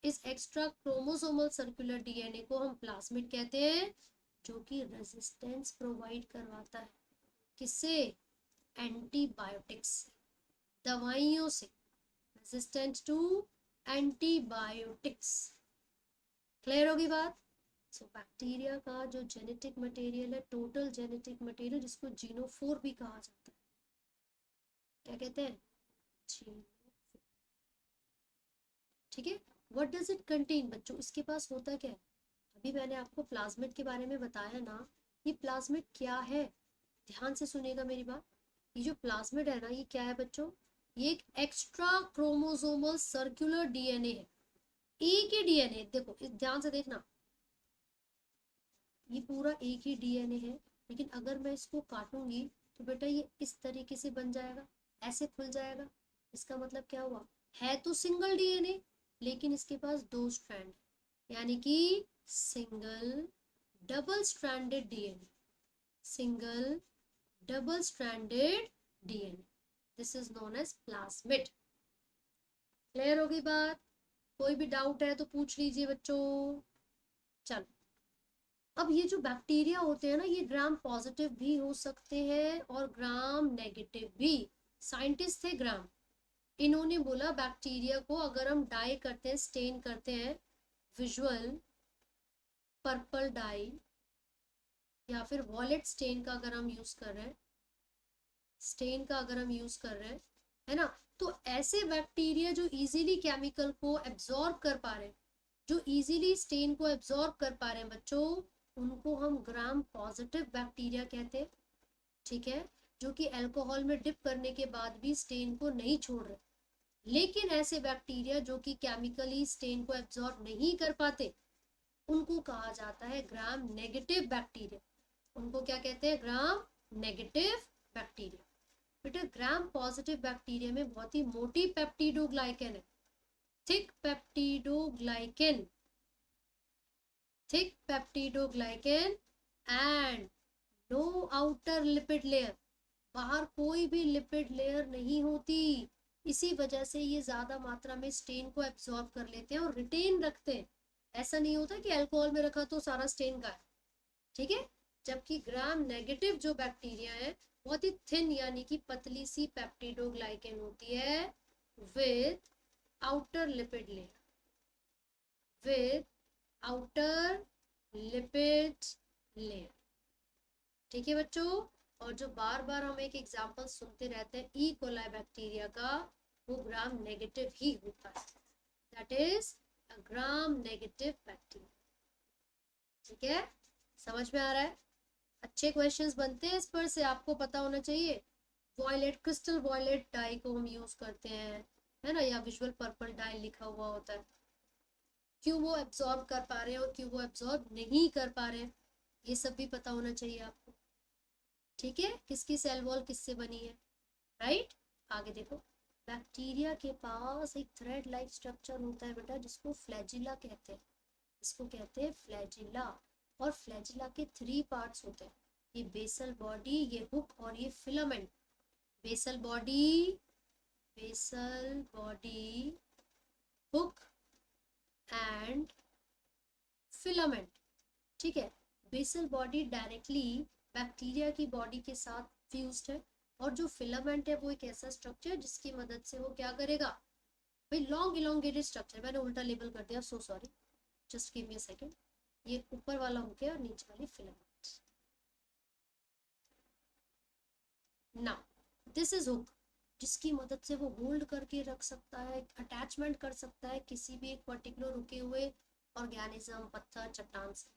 इस एक्स्ट्रा क्रोमोसोमल सर्कुलर डीएनए को हम plasmid कहते हैं, जो कि रेजिस्टेंस प्रोवाइड करवाता है, किससे, एंटीबायोटिक्स, दवाइयों से, रेजिस्टेंट टू एंटीबायोटिक्स। क्लियर होगी बात। सो बैक्टीरिया का जो जेनेटिक मटेरियल है, टोटल जेनेटिक मटेरियल, जिसको जीनोफोर भी कहा जाता है, क्या कहते हैं, जीनोफोर, ठीक है। व्हाट डज इट कंटेन बच्चों, इसके पास होता क्या है, अभी मैंने आपको प्लाज्मिड के बारे में बताया ना, ये प्लाज्मिड क्या है, ध्यान से सुनिएगा मेरी बात। ये जो प्लाज्मिड है ना, ये क्या है बच्चों, ये एक एक्स्ट्रा क्रोमोसोमल सर्कुलर डीएनए है। एक ही डीएनए, देखो ध्यान से देखना, ये पूरा एक ही डीएनए है, लेकिन अगर मैं इसको काटूंगी तो बेटा ये इस तरीके से बन जाएगा, ऐसे खुल जाएगा। इसका मतलब क्या हुआ, है तो सिंगल डीएनए, लेकिन इसके पास 2 स्ट्रैंड, यानी कि single double stranded DNA, single double stranded DNA, this is known as plasmid. Clear होगी बात, कोई भी डाउट है तो पूछ लीजिए बच्चों। चलो, अब ये जो बैक्टीरिया होते हैं ना, ये ग्राम पॉजिटिव भी हो सकते हैं और ग्राम नेगेटिव भी। साइंटिस्ट थे ग्राम, इन्होंने बोला बैक्टीरिया को अगर हम डाई करते हैं, स्टेन करते हैं, विजुअल पर्पल डाई या फिर वॉलेट स्टेन का अगर हम यूज कर रहे हैं, स्टेन का अगर हम यूज कर रहे हैं, है ना, तो ऐसे बैक्टीरिया जो इजीली केमिकल को एब्जॉर्ब कर पा रहे हैं, जो इजीली स्टेन को एब्जॉर्ब कर पा रहे हैं बच्चों, उनको हम ग्राम पॉजिटिव बैक्टीरिया कहते हैं। ठीक है, जो कि अल्कोहल में डिप करने के बाद भी स्टेन को नहीं छोड़ रहे। लेकिन ऐसे बैक्टीरिया जो कि केमिकली स्टेन को एब्जॉर्ब नहीं कर पाते, उनको कहा जाता है ग्राम नेगेटिव बैक्टीरिया। उनको क्या कहते हैं? Gram negative bacteria. बेटा ग्राम पॉजिटिव बैक्टीरिया में बहुत ही मोटी पेप्टिडोग्लाइकेन है, thick peptidoglycan, thick peptidoglycan and no outer lipid layer, बाहर कोई भी लिपिड लेयर नहीं होती। इसी वजह से ये ज्यादा मात्रा में स्टेन को एब्जॉर्ब कर लेते हैं और रिटेन रखते हैं। ऐसा नहीं होता कि अल्कोहल में रखा तो सारा स्टेन गायब। ठीक है, जबकि ग्राम नेगेटिव जो बैक्टीरिया है, बहुत ही थिन यानी कि पतली सी पेप्टिडोग्लाइकेन होती है with outer lipid layer, with outer lipid layer. ठीक है बच्चों, और जो बार बार हम एक एग्जांपल सुनते रहते हैं ई कोलाई बैक्टीरिया का, वो ग्राम नेगेटिव ही होता है, that is a gram negative bacteria. ठीक है, समझ में आ रहा है? अच्छे क्वेश्चंस बनते हैं इस पर से, आपको पता होना चाहिए। वॉयलेट, क्रिस्टल वॉयलेट डाई को हम यूज करते हैं, है ना, या विजुअल पर्पल डाई लिखा हुआ होता है। क्यों वो एब्जॉर्ब कर पा रहे हैं और क्यों वो एब्जॉर्ब नहीं कर पा रहे हैं, ये सब भी पता होना चाहिए आपको। ठीक है, किसकी सेल वॉल किससे बनी है, राइट। आगे देखो, बैक्टीरिया के पास एक थ्रेड लाइक स्ट्रक्चर होता है बेटा, जिसको फ्लैजिला कहते हैं, इसको कहते हैं फ्लैजिला। और फ्लैजिला के 3 पार्ट्स होते हैं, ये बेसल बॉडी, ये हुक और ये filament. Basal body, basal body, hook and filament. ठीक है, बेसल बॉडी डायरेक्टली बैक्टीरिया की बॉडी के साथ फ्यूज्ड है, और जो फिलामेंट है वो एक ऐसा स्ट्रक्चर जिसकी मदद से वो क्या करेगा भाई, लॉन्ग इलोंगेटेड स्ट्रक्चर, मैंने उल्टा लेबल कर दिया, so sorry, just give me a second. ये ऊपर वाला हुक है और नीचे वाली filament. Now this is hook, जिसकी मदद से वो होल्ड करके रख सकता है, अटैचमेंट कर सकता है किसी भी एक पर्टिकुलर रुके हुए ऑर्गेनिज्म, पत्थर, चट्टान से,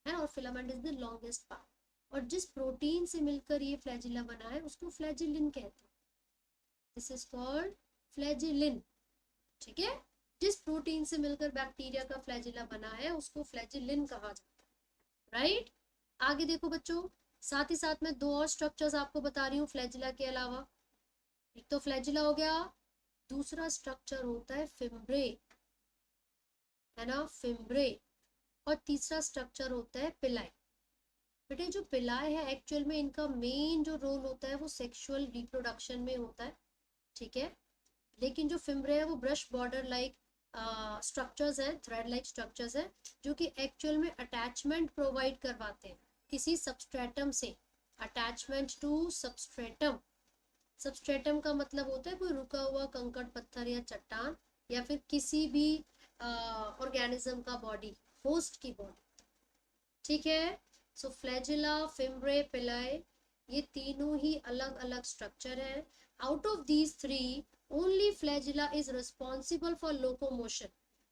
है। और filament is the longest part, और जिस प्रोटीन से मिलकर ये फ्लैजिला बना है उसको फ्लैजिलिन कहते हैं। This is called flagellin. ठीक है, जिस प्रोटीन से मिलकर बैक्टीरिया का फ्लैजिला बना है उसको फ्लैजिलिन कहा जाता है, राइट। आगे देखो बच्चों, साथ ही साथ में 2 और स्ट्रक्चर्स आपको बता रही हूँ फ्लैजिला के अलावा। एक तो फ्लैजिला हो गया, दूसरा स्ट्रक्चर होता है फिम्ब्रे, है ना, फिम्ब्रे। और तीसरा स्ट्रक्चर होता है पिलाई। बेटे जो पिलाई है एक्चुअल में इनका मेन जो रोल होता है वो सेक्सुअल रिप्रोडक्शन में होता है। ठीक है, लेकिन जो फिम्ब्रे है वो ब्रश बॉर्डर लाइक स्ट्रक्चर्स हैं, थ्रेड लाइक स्ट्रक्चर्स हैं, जो कि एक्चुअल में अटैचमेंट प्रोवाइड करवाते हैं किसी सबस्ट्रेटम से। अटैचमेंट टू सबस्ट्रेटम, सबस्ट्रेटम का मतलब होता है कोई रुका हुआ कंकड़, पत्थर या चट्टान, या फिर किसी भी ऑर्गेनिज्म का बॉडी, होस्ट की बॉडी। ठीक है, सो फ्लैजिला, फिम्ब्रे, पिलाई, ये तीनों ही अलग अलग स्ट्रक्चर है। Out of these 3 only flagella is responsible for locomotion,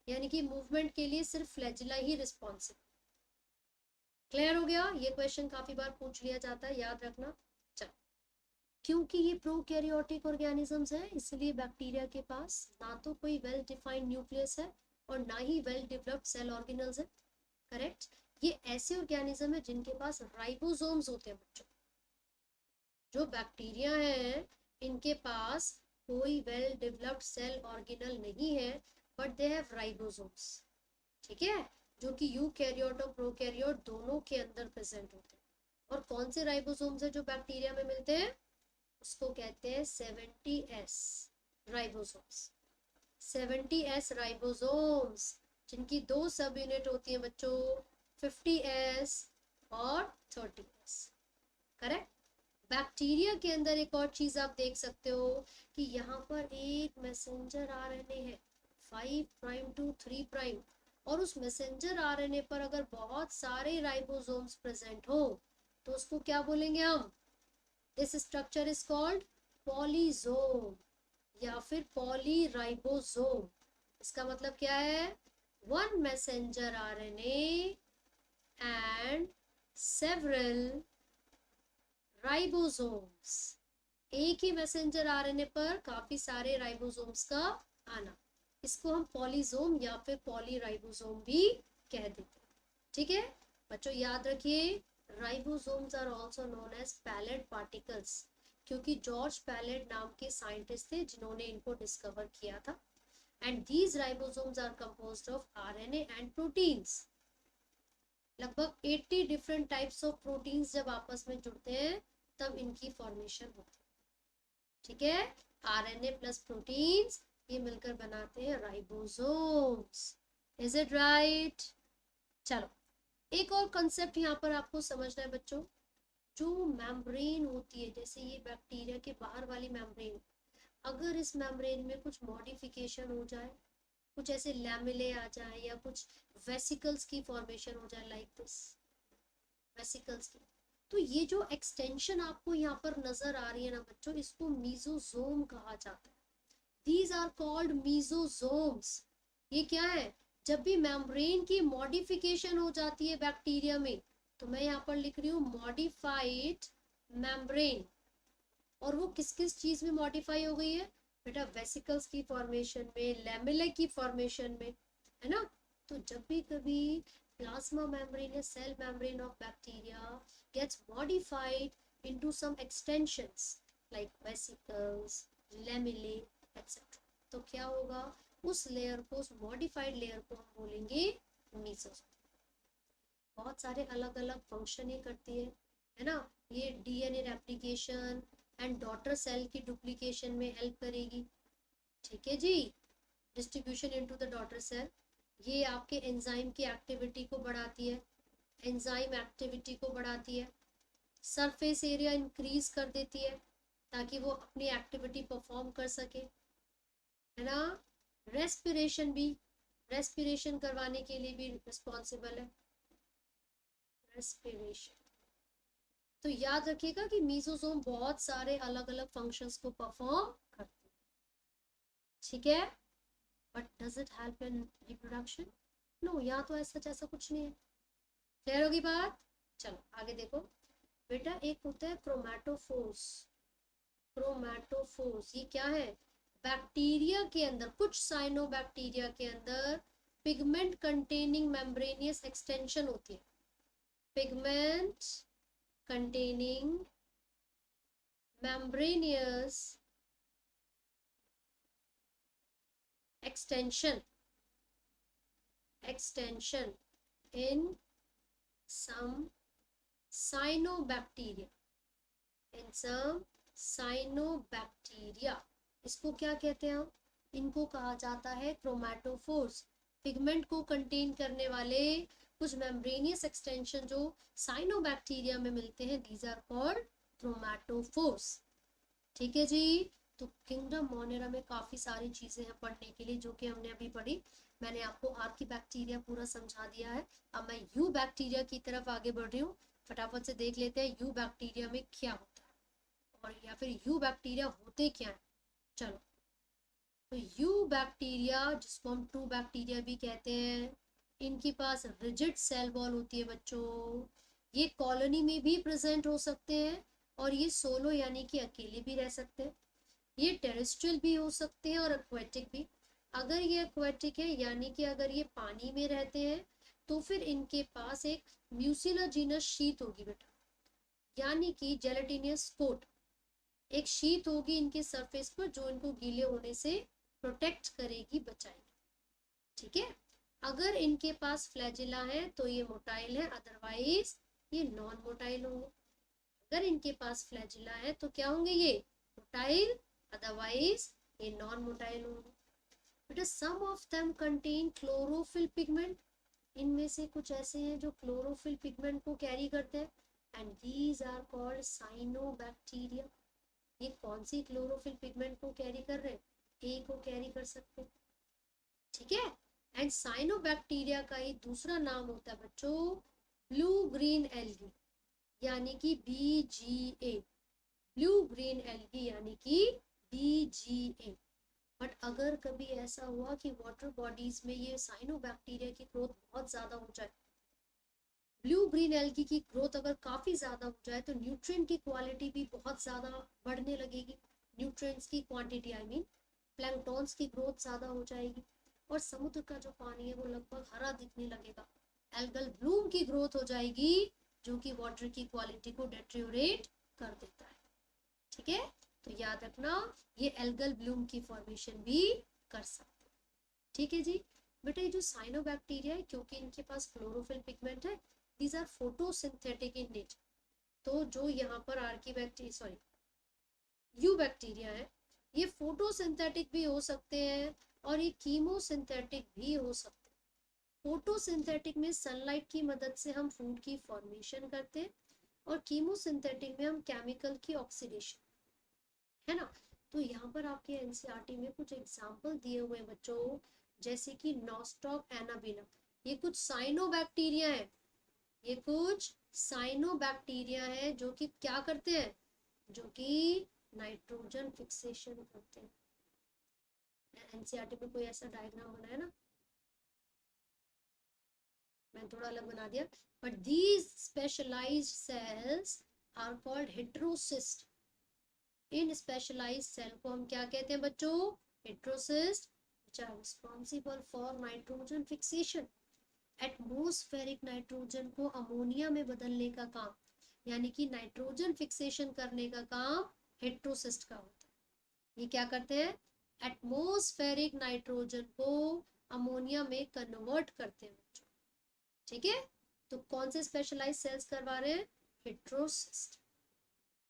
यानी कि मूवमेंट के लिए सिर्फ फ्लैजिला ही रिस्पॉन्सिबल। क्लियर हो गया? ये क्वेश्चन काफी बार पूछ लिया जाता है, याद रखना। चलो, क्योंकि ये प्रोकैरियोटिक ऑर्गेनिजम्स है, इसलिए बैक्टीरिया के पास ना तो कोई वेल डिफाइंड न्यूक्लियस है और ना ही वेल डेवलप्ड सेल ऑर्गेनल्स है। करेक्ट, ये ऐसे ऑर्गेनिज्म है जिनके पास राइबोसोम्स होते हैं बच्चों। जो बैक्टीरिया है इनके पास कोई वेल डेवलप्ड सेल ऑर्गेनल नहीं है, बट दे हैव राइबोसोम्स। ठीक है, जो कि यूकैरियोट और प्रोकैरियोट दोनों के अंदर प्रेजेंट होते हैं। और कौन से राइबोसोम्स है जो बैक्टीरिया में मिलते हैं? उसको कहते हैं 70S राइबोसोम्स। 70S राइबोसोम्स, जिनकी 2 सब यूनिट होती है बच्चों, 50S और 30S। करेक्ट। बैक्टीरिया के अंदर एक और चीज आप देख सकते हो कि यहाँ पर एक मैसेंजर आरएनए है 5 प्राइम टू 3 प्राइम, और उस मैसेंजर आरएनए पर अगर बहुत सारे राइबोसोम्स प्रेजेंट हो तो उसको क्या बोलेंगे हम? दिस स्ट्रक्चर इज कॉल्ड पॉलीजोम या फिर पॉलीराइबोसोम। इसका मतलब क्या है? one messenger RNA and several ribosomes. एक ही मैसेंजर आरएनए पर काफी सारे राइबोसोम्स का आना, इसको हम पॉलीजोम या फिर पॉलीराइबोसोम भी कह देते हैं। ठीक है बच्चों, याद रखिए ribosomes are also known as Palade particles, क्योंकि जॉर्ज पैलेट नाम के साइंटिस्ट थे जिन्होंने इनको डिस्कवर किया था। And these ribosomes are composed of RNA and proteins. लगभग 80 डिफरेंट टाइप्स ऑफ प्रोटीन्स जब आपस में जुड़ते हैं तब इनकी फॉर्मेशन होती है। ठीक है, आरएनए प्लस प्रोटीन्स ये मिलकर बनाते हैं राइबोसोम्स। Is it right? चलो, एक और कंसेप्ट यहाँ पर आपको समझना है बच्चों। जो मेम्ब्रेन होती है, जैसे ये बैक्टीरिया के बाहर वाली मेम्ब्रेन, अगर इस मेम्ब्रेन में कुछ मॉडिफिकेशन हो जाए, कुछ ऐसे लैमेले आ जाए या कुछ वेसिकल्स की फॉर्मेशन हो जाए, लाइक दिस वेसिकल्स की, तो ये जो एक्सटेंशन आपको यहाँ पर नजर आ रही है ना बच्चों, इसको मीजोजोम कहा जाता है। These are called mesosomes. ये क्या है? जब भी मेम्ब्रेन की मॉडिफिकेशन हो जाती है बैक्टीरिया में, तो मैं यहाँ पर लिख रही हूँ मॉडिफाइड मेम्ब्रेन। और वो किस किस चीज में मॉडिफाई हो गई है बेटा? वेसिकल्स की फॉर्मेशन में, लैमेले की फॉर्मेशन में, है ना। तो जब भी कभी प्लाज्मा मेम्ब्रेन या cell membrane of bacteria gets modified into some extensions like vesicles, lamellae etcetera, तो क्या होगा? उस लेयर को, उस मॉडिफाइड लेयर को हम बोलेंगे मीसोसोम। बहुत सारे अलग अलग फंक्शन ये करती है ना। ये DNA replication and daughter cell की डुप्लीकेशन में हेल्प करेगी। ठीक है जी, distribution into the daughter cell. ये आपके एंजाइम की एक्टिविटी को बढ़ाती है, एंजाइम एक्टिविटी को बढ़ाती है। सरफेस एरिया इंक्रीज कर देती है ताकि वो अपनी एक्टिविटी परफॉर्म कर सके, है ना। रेस्पिरेशन भी, रेस्पिरेशन करवाने के लिए भी रिस्पॉन्सिबल है, रेस्पिरेशन। तो याद रखिएगा कि मीजोसोम बहुत सारे अलग अलग फंक्शंस को परफॉर्म करते हैं। ठीक है, but does it help in reproduction? No, यहाँ तो ऐसा जैसा कुछ नहीं है। क्लियर होगी बात? चलो आगे देखो बेटा, एक होता है क्रोमैटोफोर्स। क्रोमैटोफोर्स ये क्या है? बैक्टीरिया के अंदर, कुछ साइनोबैक्टीरिया के अंदर पिगमेंट कंटेनिंग मेम्ब्रेनियस एक्सटेंशन होती है। Pigment containing membranous extension in some cyanobacteria, in some cyanobacteria। इसको क्या कहते हैं हम? इनको कहा जाता है क्रोमैटोफोर्स। पिगमेंट को कंटेन करने वाले कुछ मेम्ब्रेनियस एक्सटेंशन जो साइनोबैक्टीरिया में मिलते हैं, दीज आर कॉल्ड क्रोमैटोफोर्स। ठीक है जी। तो किंगडम मोनेरा में काफी सारी चीजें हैं पढ़ने के लिए जो कि हमने अभी पढ़ी। मैंने आपको आर्की बैक्टीरिया पूरा समझा दिया है। अब मैं यू बैक्टीरिया की तरफ आगे बढ़ रही हूँ। फटाफट से देख लेते हैं यू बैक्टीरिया में क्या होता है, और या फिर यू बैक्टीरिया होते क्या है। चलो, तो यू बैक्टीरिया, जिसको हम ट्रू बैक्टीरिया भी कहते हैं, इनके पास रिजिड सेल वॉल होती है बच्चों। ये कॉलोनी में भी प्रेजेंट हो सकते हैं और ये सोलो यानी कि अकेले भी रह सकते हैं। ये टेरेस्ट्रियल भी हो सकते हैं और एक्वेटिक भी। अगर ये एक्वेटिक है यानी कि अगर ये पानी में रहते हैं तो फिर इनके पास एक म्यूसिलाजिनस शीट होगी बेटा, यानी कि जेलेटिनियस कोट, एक शीट होगी इनके सरफेस पर जो इनको गीले होने से प्रोटेक्ट करेगी, बचाएगी। ठीक है, अगर इनके पास फ्लैजिला है तो ये मोटाइल है, अदरवाइज ये नॉन मोटाइल होंगे। अगर इनके पास फ्लैजिला है तो क्या होंगे? ये मोटाइल, अदरवाइज ये नॉन मोटाइल होंगे। बेटा some of them contain chlorophyll pigment. इनमें से कुछ ऐसे हैं जो क्लोरोफिल पिगमेंट को कैरी करते हैं, and these are called cyanobacteria. ये कौन सी क्लोरोफिल पिगमेंट को कैरी कर रहे हैं? ए को कैरी कर सकते हैं। ठीक है, एंड साइनोबैक्टीरिया का ही दूसरा नाम होता है बच्चों ब्लू ग्रीन एल्गी, यानी कि BGA। ब्लू ग्रीन एल्गी यानी कि BGA। बट अगर कभी ऐसा हुआ कि वाटर बॉडीज में ये साइनोबैक्टीरिया की ग्रोथ बहुत ज्यादा हो जाए, ब्लू ग्रीन एल्गी की ग्रोथ अगर काफी ज्यादा हो जाए, तो न्यूट्रिएंट की क्वालिटी भी बहुत ज्यादा बढ़ने लगेगी, न्यूट्रिएंट्स की क्वांटिटी आई मीन, प्लैंक्टॉन्स की ग्रोथ ज्यादा हो जाएगी, और समुद्र का जो पानी है वो लगभग हरा दिखने लगेगा, एल्गल ब्लूम की ग्रोथ हो जाएगी, जो कि वाटर की क्वालिटी को डेट्रियोरेट कर देता है। ठीक है, तो याद रखना ये एल्गल ब्लूम की फॉर्मेशन भी कर सकते हैं। ठीक है जी बेटा, ये जो साइनोबैक्टीरिया है, क्योंकि इनके पास क्लोरोफिल पिगमेंट है, these are photosynthetic in nature. तो जो यहाँ पर आर्कीबैक्टीरिया सॉरी यू बैक्टीरिया है, ये फोटोसिंथेटिक भी हो सकते हैं और ये कीमोसिंथेटिक भी हो सकते हैं। फोटोसिंथेटिक में सनलाइट की मदद से हम फूड की फॉर्मेशन करते हैं, और कीमोसिंथेटिक में हम केमिकल की ऑक्सीडेशन, है ना। तो यहाँ पर आपके एनसीईआरटी में कुछ एग्जाम्पल दिए हुए हैं बच्चों, जैसे कि नॉस्टॉक एनाबिना, ये कुछ साइनोबैक्टीरिया है, ये कुछ साइनोबैक्टीरिया है जो कि क्या करते हैं, जो कि नाइट्रोजन फिक्सेशन करते हैं। एनसीईआरटी में कोई ऐसा डायग्राम बनाया ना, मैंने थोड़ा अलग बना दिया, but these specialised cells are called heterocyst. इन स्पेशलाइज्ड सेल को हम क्या कहते हैं बच्चों, heterocyst, which are responsible for nitrogen fixation. Atmospheric nitrogen को अमोनिया में बदलने का काम, यानी कि नाइट्रोजन फिक्सेशन करने का काम हेटेरोसिस्ट का होता है। ये क्या करते हैं, एटमॉस्फेरिक नाइट्रोजन को अमोनिया में कन्वर्ट करते हैं बच्चों। ठीक है, तो कौन से स्पेशलाइज्ड सेल्स करवा रहे हैं, हेटेरोसिस्ट,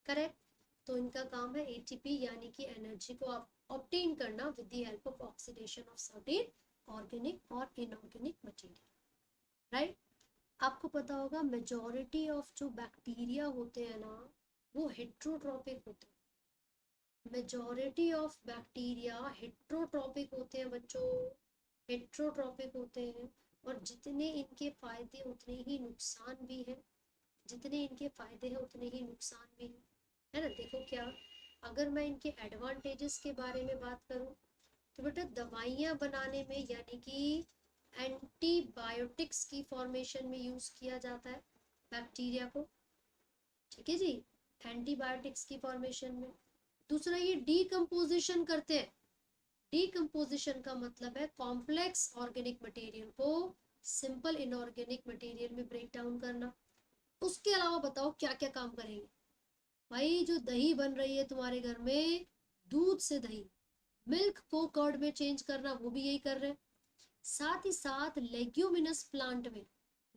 करेक्ट। तो इनका काम है एटीपी यानी कि एनर्जी को ऑब्टेन करना with the help of oxidation of certain organic और इनऑर्गेनिक मटेरियल, राइट। आपको पता होगा मेजॉरिटी ऑफ जो बैक्टीरिया होते हैं ना, वो हेट्रोट्रॉपिक होते हैं। मेजॉरिटी ऑफ बैक्टीरिया हेट्रोट्रॉपिक होते हैं बच्चों, हेट्रोट्रॉपिक होते हैं। और जितने इनके फायदे उतने ही नुकसान भी हैं, जितने इनके फायदे हैं उतने ही नुकसान भी हैं, है ना। देखो क्या, अगर मैं इनके एडवांटेजेस के बारे में बात करूं, तो बेटा दवाइयाँ बनाने में यानी कि एंटीबायोटिक्स की फॉर्मेशन में यूज किया जाता है बैक्टीरिया को। ठीक है जी, एंटीबायोटिक्स की फॉर्मेशन में। दूसरा, ये डीकम्पोजिशन करते हैं। डीकम्पोजिशन का मतलब है कॉम्प्लेक्स ऑर्गेनिक मटेरियल को सिंपल इनऑर्गेनिक मटेरियल में ब्रेक डाउन करना। उसके अलावा बताओ क्या क्या काम करेंगे भाई, जो दही बन रही है तुम्हारे घर में, दूध से दही, मिल्क को कर्ड में चेंज करना, वो भी यही कर रहे हैं। साथ ही साथ लेग्यूमिनस प्लांट में,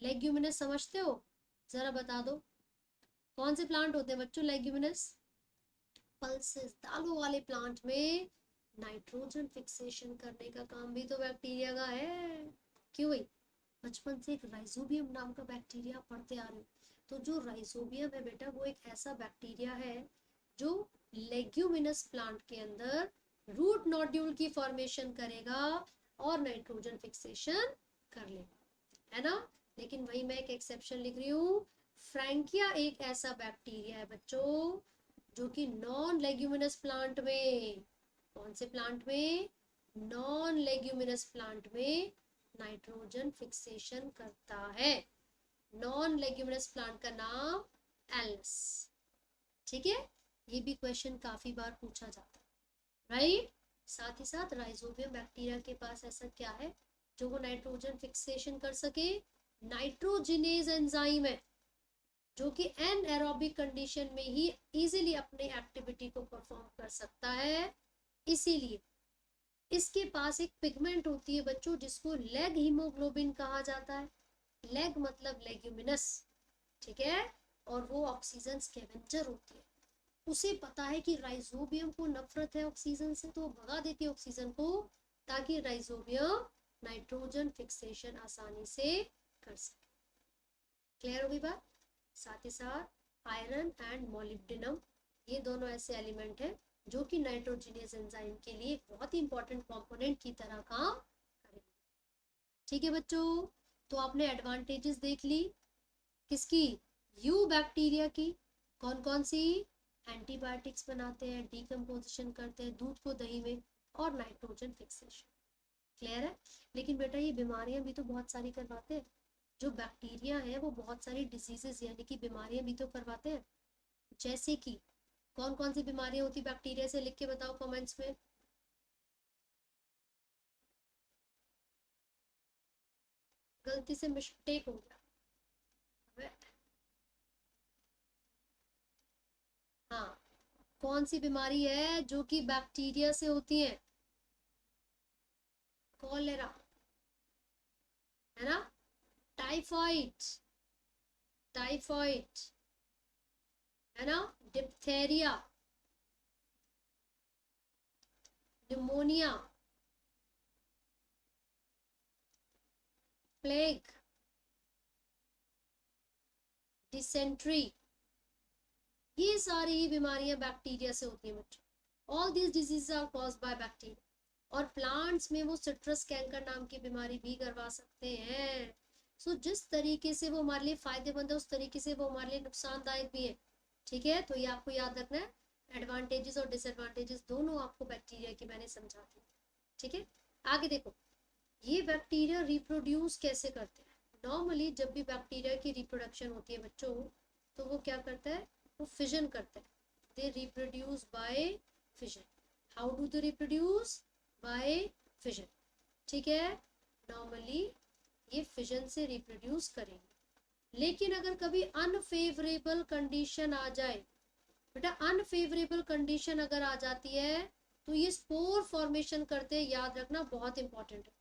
लेग्यूमिनस समझते हो, जरा बता दो कौन से प्लांट होते हैं बच्चों लेग्यूमिनस, पल्सेस, दालों वाले प्लांट में नाइट्रोजन फिक्सेशन करने का काम भी तो बैक्टीरिया का है। क्यों भाई, बचपन से एक राइजोबियम नाम का बैक्टीरिया पढ़ते आ रहे हो, तो जो राइजोबियम है बेटा, वो एक ऐसा बैक्टीरिया है जो लेग्यूमिनस प्लांट के अंदर रूट नोड्यूल की फॉर्मेशन करेगा और नाइट्रोजन फिक्सेशन कर लेगा, है ना। लेकिन वही मैं एक एक्सेप्शन लिख रही हूँ, फ्रैंकिया एक ऐसा बैक्टीरिया है बच्चों जो कि नॉन लेग्यूमिनस प्लांट में, कौन से प्लांट में, नॉन लेग्यूमिनस प्लांट में नाइट्रोजन फिक्सेशन करता है। नॉन लेग्यूमिनस प्लांट का नाम एल्स। ठीक है, ये भी क्वेश्चन काफी बार पूछा जाता है, राइट। साथ ही साथ राइजोबियम बैक्टीरिया के पास ऐसा क्या है जो वो नाइट्रोजन फिक्सेशन कर सके, नाइट्रोजिनेज एंजाइम है, जो कि एनएरोबिक कंडीशन में ही इजीली अपने एक्टिविटी को परफॉर्म कर सकता है। इसीलिए इसके पास एक पिगमेंट होती है बच्चों जिसको लेग हीमोग्लोबिन कहा जाता है। लेग मतलब लेग्यूमिनस, ठीक है, और वो ऑक्सीजन स्कैवेंजर होती है। उसे पता है कि राइजोबियम को नफरत है ऑक्सीजन से, तो वो भगा देती है ऑक्सीजन को, ताकि राइजोबियम नाइट्रोजन फिक्सेशन आसानी से कर सके। क्लियर हो गई बात। साथ ही साथ आयरन एंड मोलिब्डेनम, ये दोनों ऐसे एलिमेंट हैं जो कि नाइट्रोजिनेज एंजाइम के लिए एक बहुत ही इंपॉर्टेंट कंपोनेंट की तरह काम करेंगे। ठीक है बच्चों, तो आपने एडवांटेजेस देख ली किसकी, यू बैक्टीरिया की। कौन कौन सी, एंटीबायोटिक्स बनाते हैं, डीकम्पोजिशन करते हैं दूध को दही में, और नाइट्रोजन फिक्सेशन। क्लियर है? लेकिन बेटा ये बीमारियां भी तो बहुत सारी करवाते हैं, जो बैक्टीरिया है वो बहुत सारी डिजीजेस यानी कि बीमारियां भी तो करवाते हैं। जैसे कि कौन कौन सी बीमारियां होती बैक्टीरिया से, लिख के बताओ कमेंट्स में। गलती से मिस्टेक हो गया। हाँ, कौन सी बीमारी है जो कि बैक्टीरिया से होती है? कॉलेरा, है ना? टाइफाइड, टाइफाइड, है ना? डिप्थेरिया, निमोनिया, प्लेग, डिसेंट्री, ये सारी ही बीमारियां बैक्टीरिया से होती है बच्चों। All these disease are caused by bacteria. और प्लांट्स में वो सिट्रस कैंकर नाम की बीमारी भी करवा सकते हैं। सो जिस तरीके से वो हमारे लिए फायदेमंद है उस तरीके से वो हमारे लिए नुकसानदायक भी है। ठीक है, तो ये आपको याद रखना है। एडवांटेजेस और डिसएडवांटेजेस दोनों आपको बैक्टीरिया की मैंने समझा दी। ठीक है, आगे देखो, ये बैक्टीरिया रिप्रोड्यूस कैसे करते हैं? नॉर्मली जब भी बैक्टीरिया की रिप्रोडक्शन होती है बच्चों, तो वो क्या करता है? वो फिजन करता है। They reproduce by fission. How do they reproduce? By fission. ठीक है, नॉर्मली ये फिजन से रिप्रोड्यूस करेंगे। लेकिन अगर कभी अनफेवरेबल कंडीशन आ जाए, बेटा अनफेवरेबल कंडीशन अगर आ जाती है तो ये स्पोर फॉर्मेशन करते हैं। याद रखना, बहुत इंपॉर्टेंट है।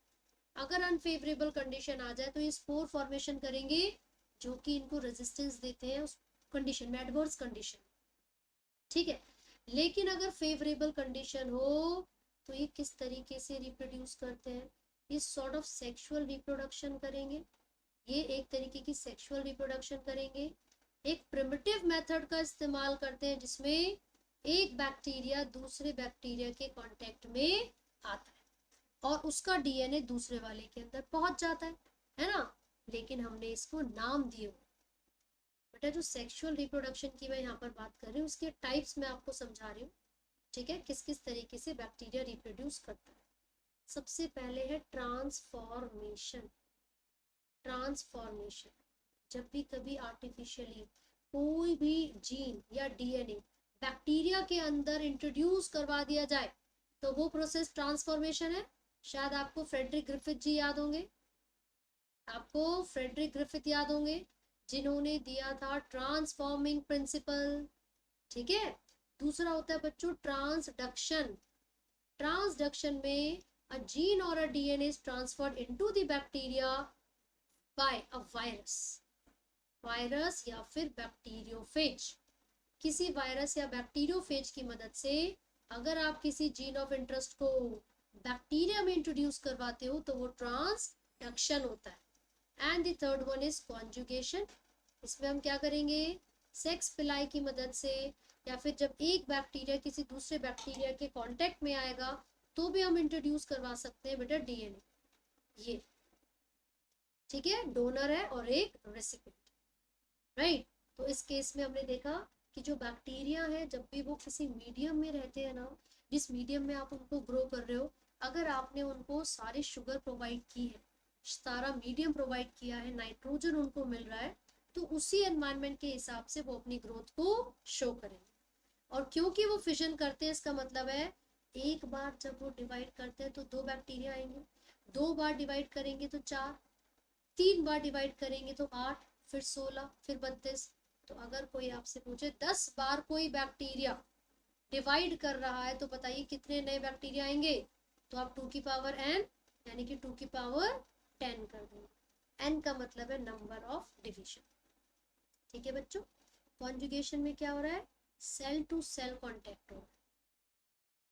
अगर अनफेवरेबल कंडीशन आ जाए तो ये स्पोर फॉर्मेशन करेंगे जो कि इनको रेजिस्टेंस देते हैं उस कंडीशन में, एडवर्स कंडीशन। ठीक है, लेकिन अगर फेवरेबल कंडीशन हो तो ये किस तरीके से रिप्रोड्यूस करते हैं? ये सॉर्ट ऑफ सेक्सुअल रिप्रोडक्शन करेंगे। ये एक तरीके की सेक्सुअल रिप्रोडक्शन करेंगे। एक प्रिमिटिव मेथड का इस्तेमाल करते हैं जिसमें एक बैक्टीरिया दूसरे बैक्टीरिया के कांटेक्ट में आता है और उसका डीएनए दूसरे वाले के अंदर पहुंच जाता है ना? लेकिन हमने इसको नाम दिए। बेटा जो सेक्सुअल रिप्रोडक्शन की मैं यहाँ पर बात कर रही हूँ उसके टाइप्स मैं आपको समझा रही हूँ। ठीक है, किस किस तरीके से बैक्टीरिया रिप्रोड्यूस करता है। सबसे पहले है ट्रांसफॉर्मेशन। ट्रांसफॉर्मेशन, जब भी कभी आर्टिफिशियली कोई भी जीन या डीएनए बैक्टीरिया के अंदर इंट्रोड्यूस करवा दिया जाए तो वो प्रोसेस ट्रांसफॉर्मेशन है। शायद आपको फ्रेडरिक ग्रिफिथ जी याद होंगे, आपको फ्रेडरिक ग्रिफिथ याद होंगे जिन्होंने दिया था ट्रांसफॉर्मिंग प्रिंसिपल। ठीक है, दूसरा होता है बच्चों ट्रांसडक्शन। ट्रांसडक्शन में a gene or a DNA is transferred into the bacteria by a virus। Virus या फिर बैक्टीरियोफेज। किसी वायरस या बैक्टीरियोफेज की मदद से अगर आप किसी जीन ऑफ इंटरेस्ट को बैक्टीरिया में इंट्रोड्यूस करवाते हो तो वो ट्रांसडक्शन होता है। And the third one is conjugation. इसमें हम क्या करेंगे? सेक्स पिलाई की मदद से या फिर जब एक बैक्टीरिया किसी दूसरे बैक्टीरिया के कांटेक्ट में आएगा तो भी हम इंट्रोड्यूस करवा सकते हैं बेटा डीएनए। ये ठीक है, डोनर है और एक रेसिपिएंट, राइट? तो इस केस में हमने देखा कि जो बैक्टीरिया है जब भी वो किसी मीडियम में रहते हैं ना, जिस मीडियम में आप उनको ग्रो कर रहे हो, अगर आपने उनको सारी शुगर प्रोवाइड की है, सारा मीडियम प्रोवाइड किया है, नाइट्रोजन उनको मिल रहा है, तो उसी एनवायरनमेंट के हिसाब से वो अपनी ग्रोथ को शो करेंगे। और क्योंकि वो फिजन करते हैं इसका मतलब है एक बार जब वो डिवाइड करते हैं तो 2 बैक्टीरिया आएंगे, 2 बार डिवाइड करेंगे तो 4, 3 बार डिवाइड करेंगे तो 8, फिर 16, फिर 32। तो अगर कोई आपसे पूछे 10 बार कोई बैक्टीरिया डिवाइड कर रहा है तो बताइए कितने नए बैक्टीरिया आएंगे? तो आप 2 की पावर n यानी कि 2 की पावर 10 कर देंगे। n का मतलब है नंबर ऑफ डिवीजन। ठीक है बच्चों, कॉन्जुगेशन में क्या हो रहा है? सेल टू सेल कांटेक्ट हो रहा है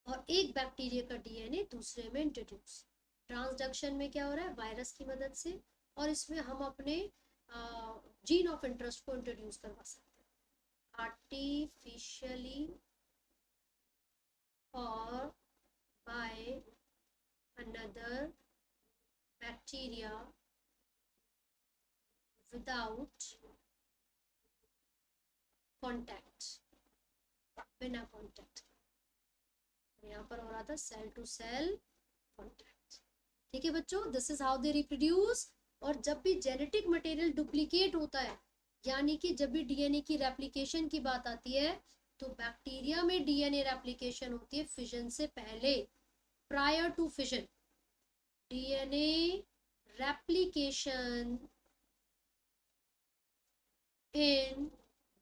और एक बैक्टीरिया का डीएनए दूसरे में इंट्रोड्यूस। ट्रांसडक्शन में क्या हो रहा है? वायरस की मदद से, और इसमें हम अपने जीन ऑफ इंटरेस्ट को इंट्रोड्यूस करवा सकते हैं आर्टिफिशियली और by another bacteria without contact, बिना कॉन्टैक्ट, यहाँ पर हो रहा था सेल टू सेल कॉन्टैक्ट। ठीक है बच्चों, this is how they reproduce. और जब भी जेनेटिक मटेरियल डुप्लीकेट होता है, यानी कि जब भी डीएनए की रेप्लिकेशन की बात आती है, तो बैक्टीरिया में डीएनए रेप्लिकेशन होती है फिजन से पहले, prior to fission. DNA replication in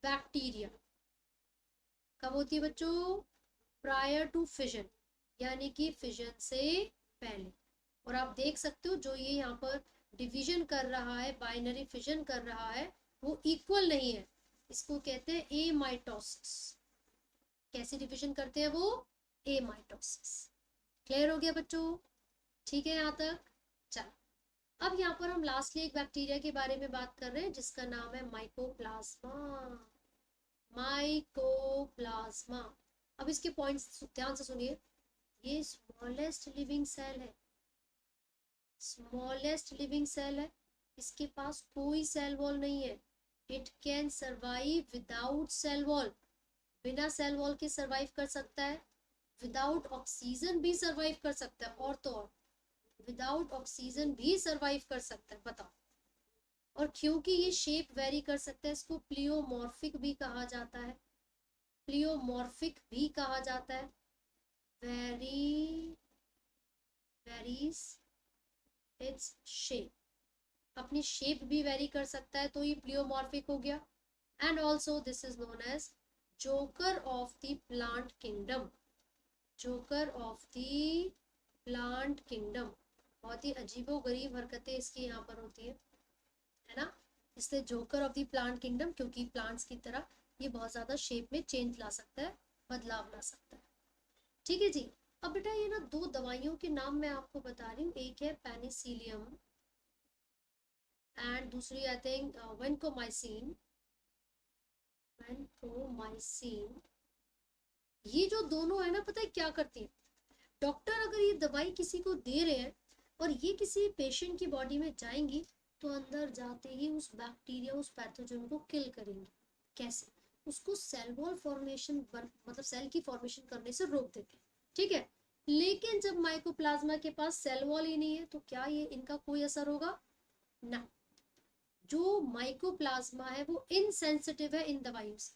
bacteria कब होती है बच्चों? प्रायर टू फिजन, यानी कि फिजन से पहले। और आप देख सकते हो जो ये यहाँ पर डिवीजन कर रहा है, बाइनरी फिजन कर रहा है, वो इक्वल नहीं है। इसको कहते हैं एमाइटोसिस। कैसे डिवीजन करते हैं वो? एमाइटोसिस। क्लियर हो गया बच्चों? ठीक है यहाँ तक? चलो अब यहाँ पर हम लास्टली एक बैक्टीरिया के बारे में बात कर रहे हैं जिसका नाम है माइकोप्लाज्मा। माइकोप्लाज्मा। अब इसके पॉइंट्स ध्यान से सुनिए। ये स्मॉलेस्ट लिविंग सेल है, स्मॉलेस्ट लिविंग सेल है। इसके पास कोई सेल वॉल नहीं है। It can survive without cell wall, बिना सेल वॉल के सर्वाइव कर सकता है। विदाउट ऑक्सीजन भी सर्वाइव कर सकता है, और तो और विदाउट ऑक्सीजन भी सर्वाइव कर सकता है। बताओ। और क्योंकि ये शेप वेरी कर सकता है, इसको प्लियोमॉर्फिक भी कहा जाता है। प्लियोमॉर्फिक भी कहा जाता है। वेरी वेरीज इट्स शेप, अपनी शेप भी वेरी कर सकता है, तो ये प्लियोमॉर्फिक हो गया। And also this is known as joker of the plant kingdom. Joker of the plant kingdom. बहुत ही अजीबो गरीब हरकतें इसकी यहाँ पर होती है ना, इसलिए joker of the plant kingdom, क्योंकि प्लांट्स की तरह ये बहुत ज्यादा शेप में चेंज ला सकता है, बदलाव ला सकता है। ठीक है जी। अब बेटा ये ना दो दवाइयों के नाम मैं आपको बता रही हूँ, एक है पेनिसिलियम एंड दूसरी आई थिंक वेंकोमाइसिन। वेंकोमाइसिन, ये जो दोनों है ना, पता है क्या करती है? डॉक्टर अगर ये दवाई किसी को दे रहे हैं और ये किसी पेशेंट की बॉडी में जाएंगी, तो अंदर जाते ही उस बैक्टीरिया, उस पैथोजन को किल करेंगे। कैसे? उसको सेल वॉल फॉर्मेशन मतलब सेल की फॉर्मेशन करने से रोक देते हैं। ठीक है। लेकिन जब माइकोप्लाज्मा के पास सेल वॉल ही नहीं है, तो क्या ये इनका कोई असर होगा? ना। जो माइकोप्लाज्मा है वो इनसेंसिटिव है इन दवाइयों से।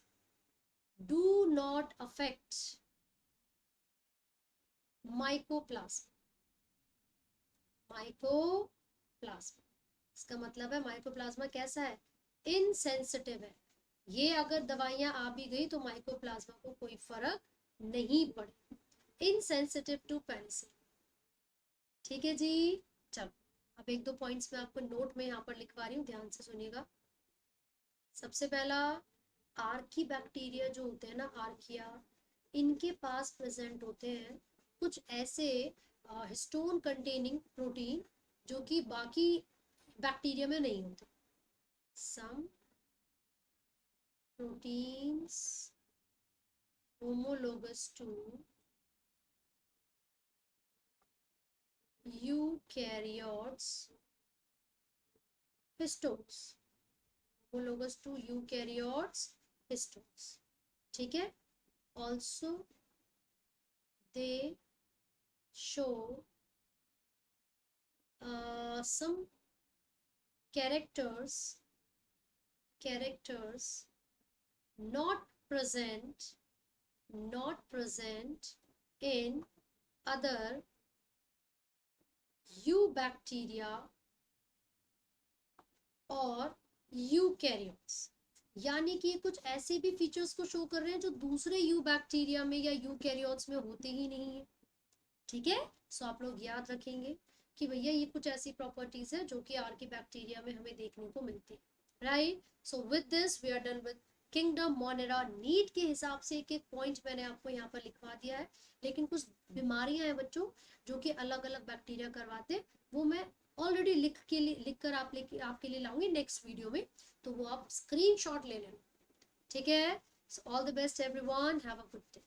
Do not affect mycoplasma. Mycoplasma, इसका मतलब है माइकोप्लाज्मा कैसा है? इनसेंसिटिव है। ये अगर दवाइयां आ भी गई तो माइकोप्लाज्मा को कोई फर्क नहीं पड़े। Insensitive to penicillin. ठीक है जी। चलो अब एक दो पॉइंट्स मैं आपको नोट में यहाँ पर लिखवा रही हूँ, ध्यान से सुनिएगा। सबसे पहला, आर्की बैक्टीरिया जो होते हैं ना, आर्किया, इनके पास प्रेजेंट होते हैं कुछ ऐसे हिस्टोन कंटेनिंग प्रोटीन जो कि बाकी बैक्टीरिया में नहीं होते। Some proteins homologous to eukaryotes histones. Homologous to eukaryotes histones. ठीक है। Also they show some characters not present in other eubacteria और यूकैरियोट्स। यानी कि कुछ ऐसे भी फीचर्स को शो कर रहे हैं जो दूसरे यूबैक्टीरिया में या यूकैरियोट्स में होते ही नहीं है। ठीक है। सो आप लोग याद रखेंगे कि भैया ये कुछ ऐसी प्रॉपर्टीज है जो कि आर्की बैक्टीरिया में हमें देखने को मिलती है। Right. So with this we are done with kingdom Monera. NEET के हिसाब से एक एक पॉइंट मैंने आपको यहाँ पर लिखवा दिया है, लेकिन कुछ बीमारियां हैं बच्चों जो कि अलग अलग बैक्टीरिया करवाते, वो मैं ऑलरेडी लिख कर आपके लिए लाऊंगी नेक्स्ट वीडियो में, तो वो आप स्क्रीनशॉट ले लेना। ठीक है। All the best everyone, have a good day.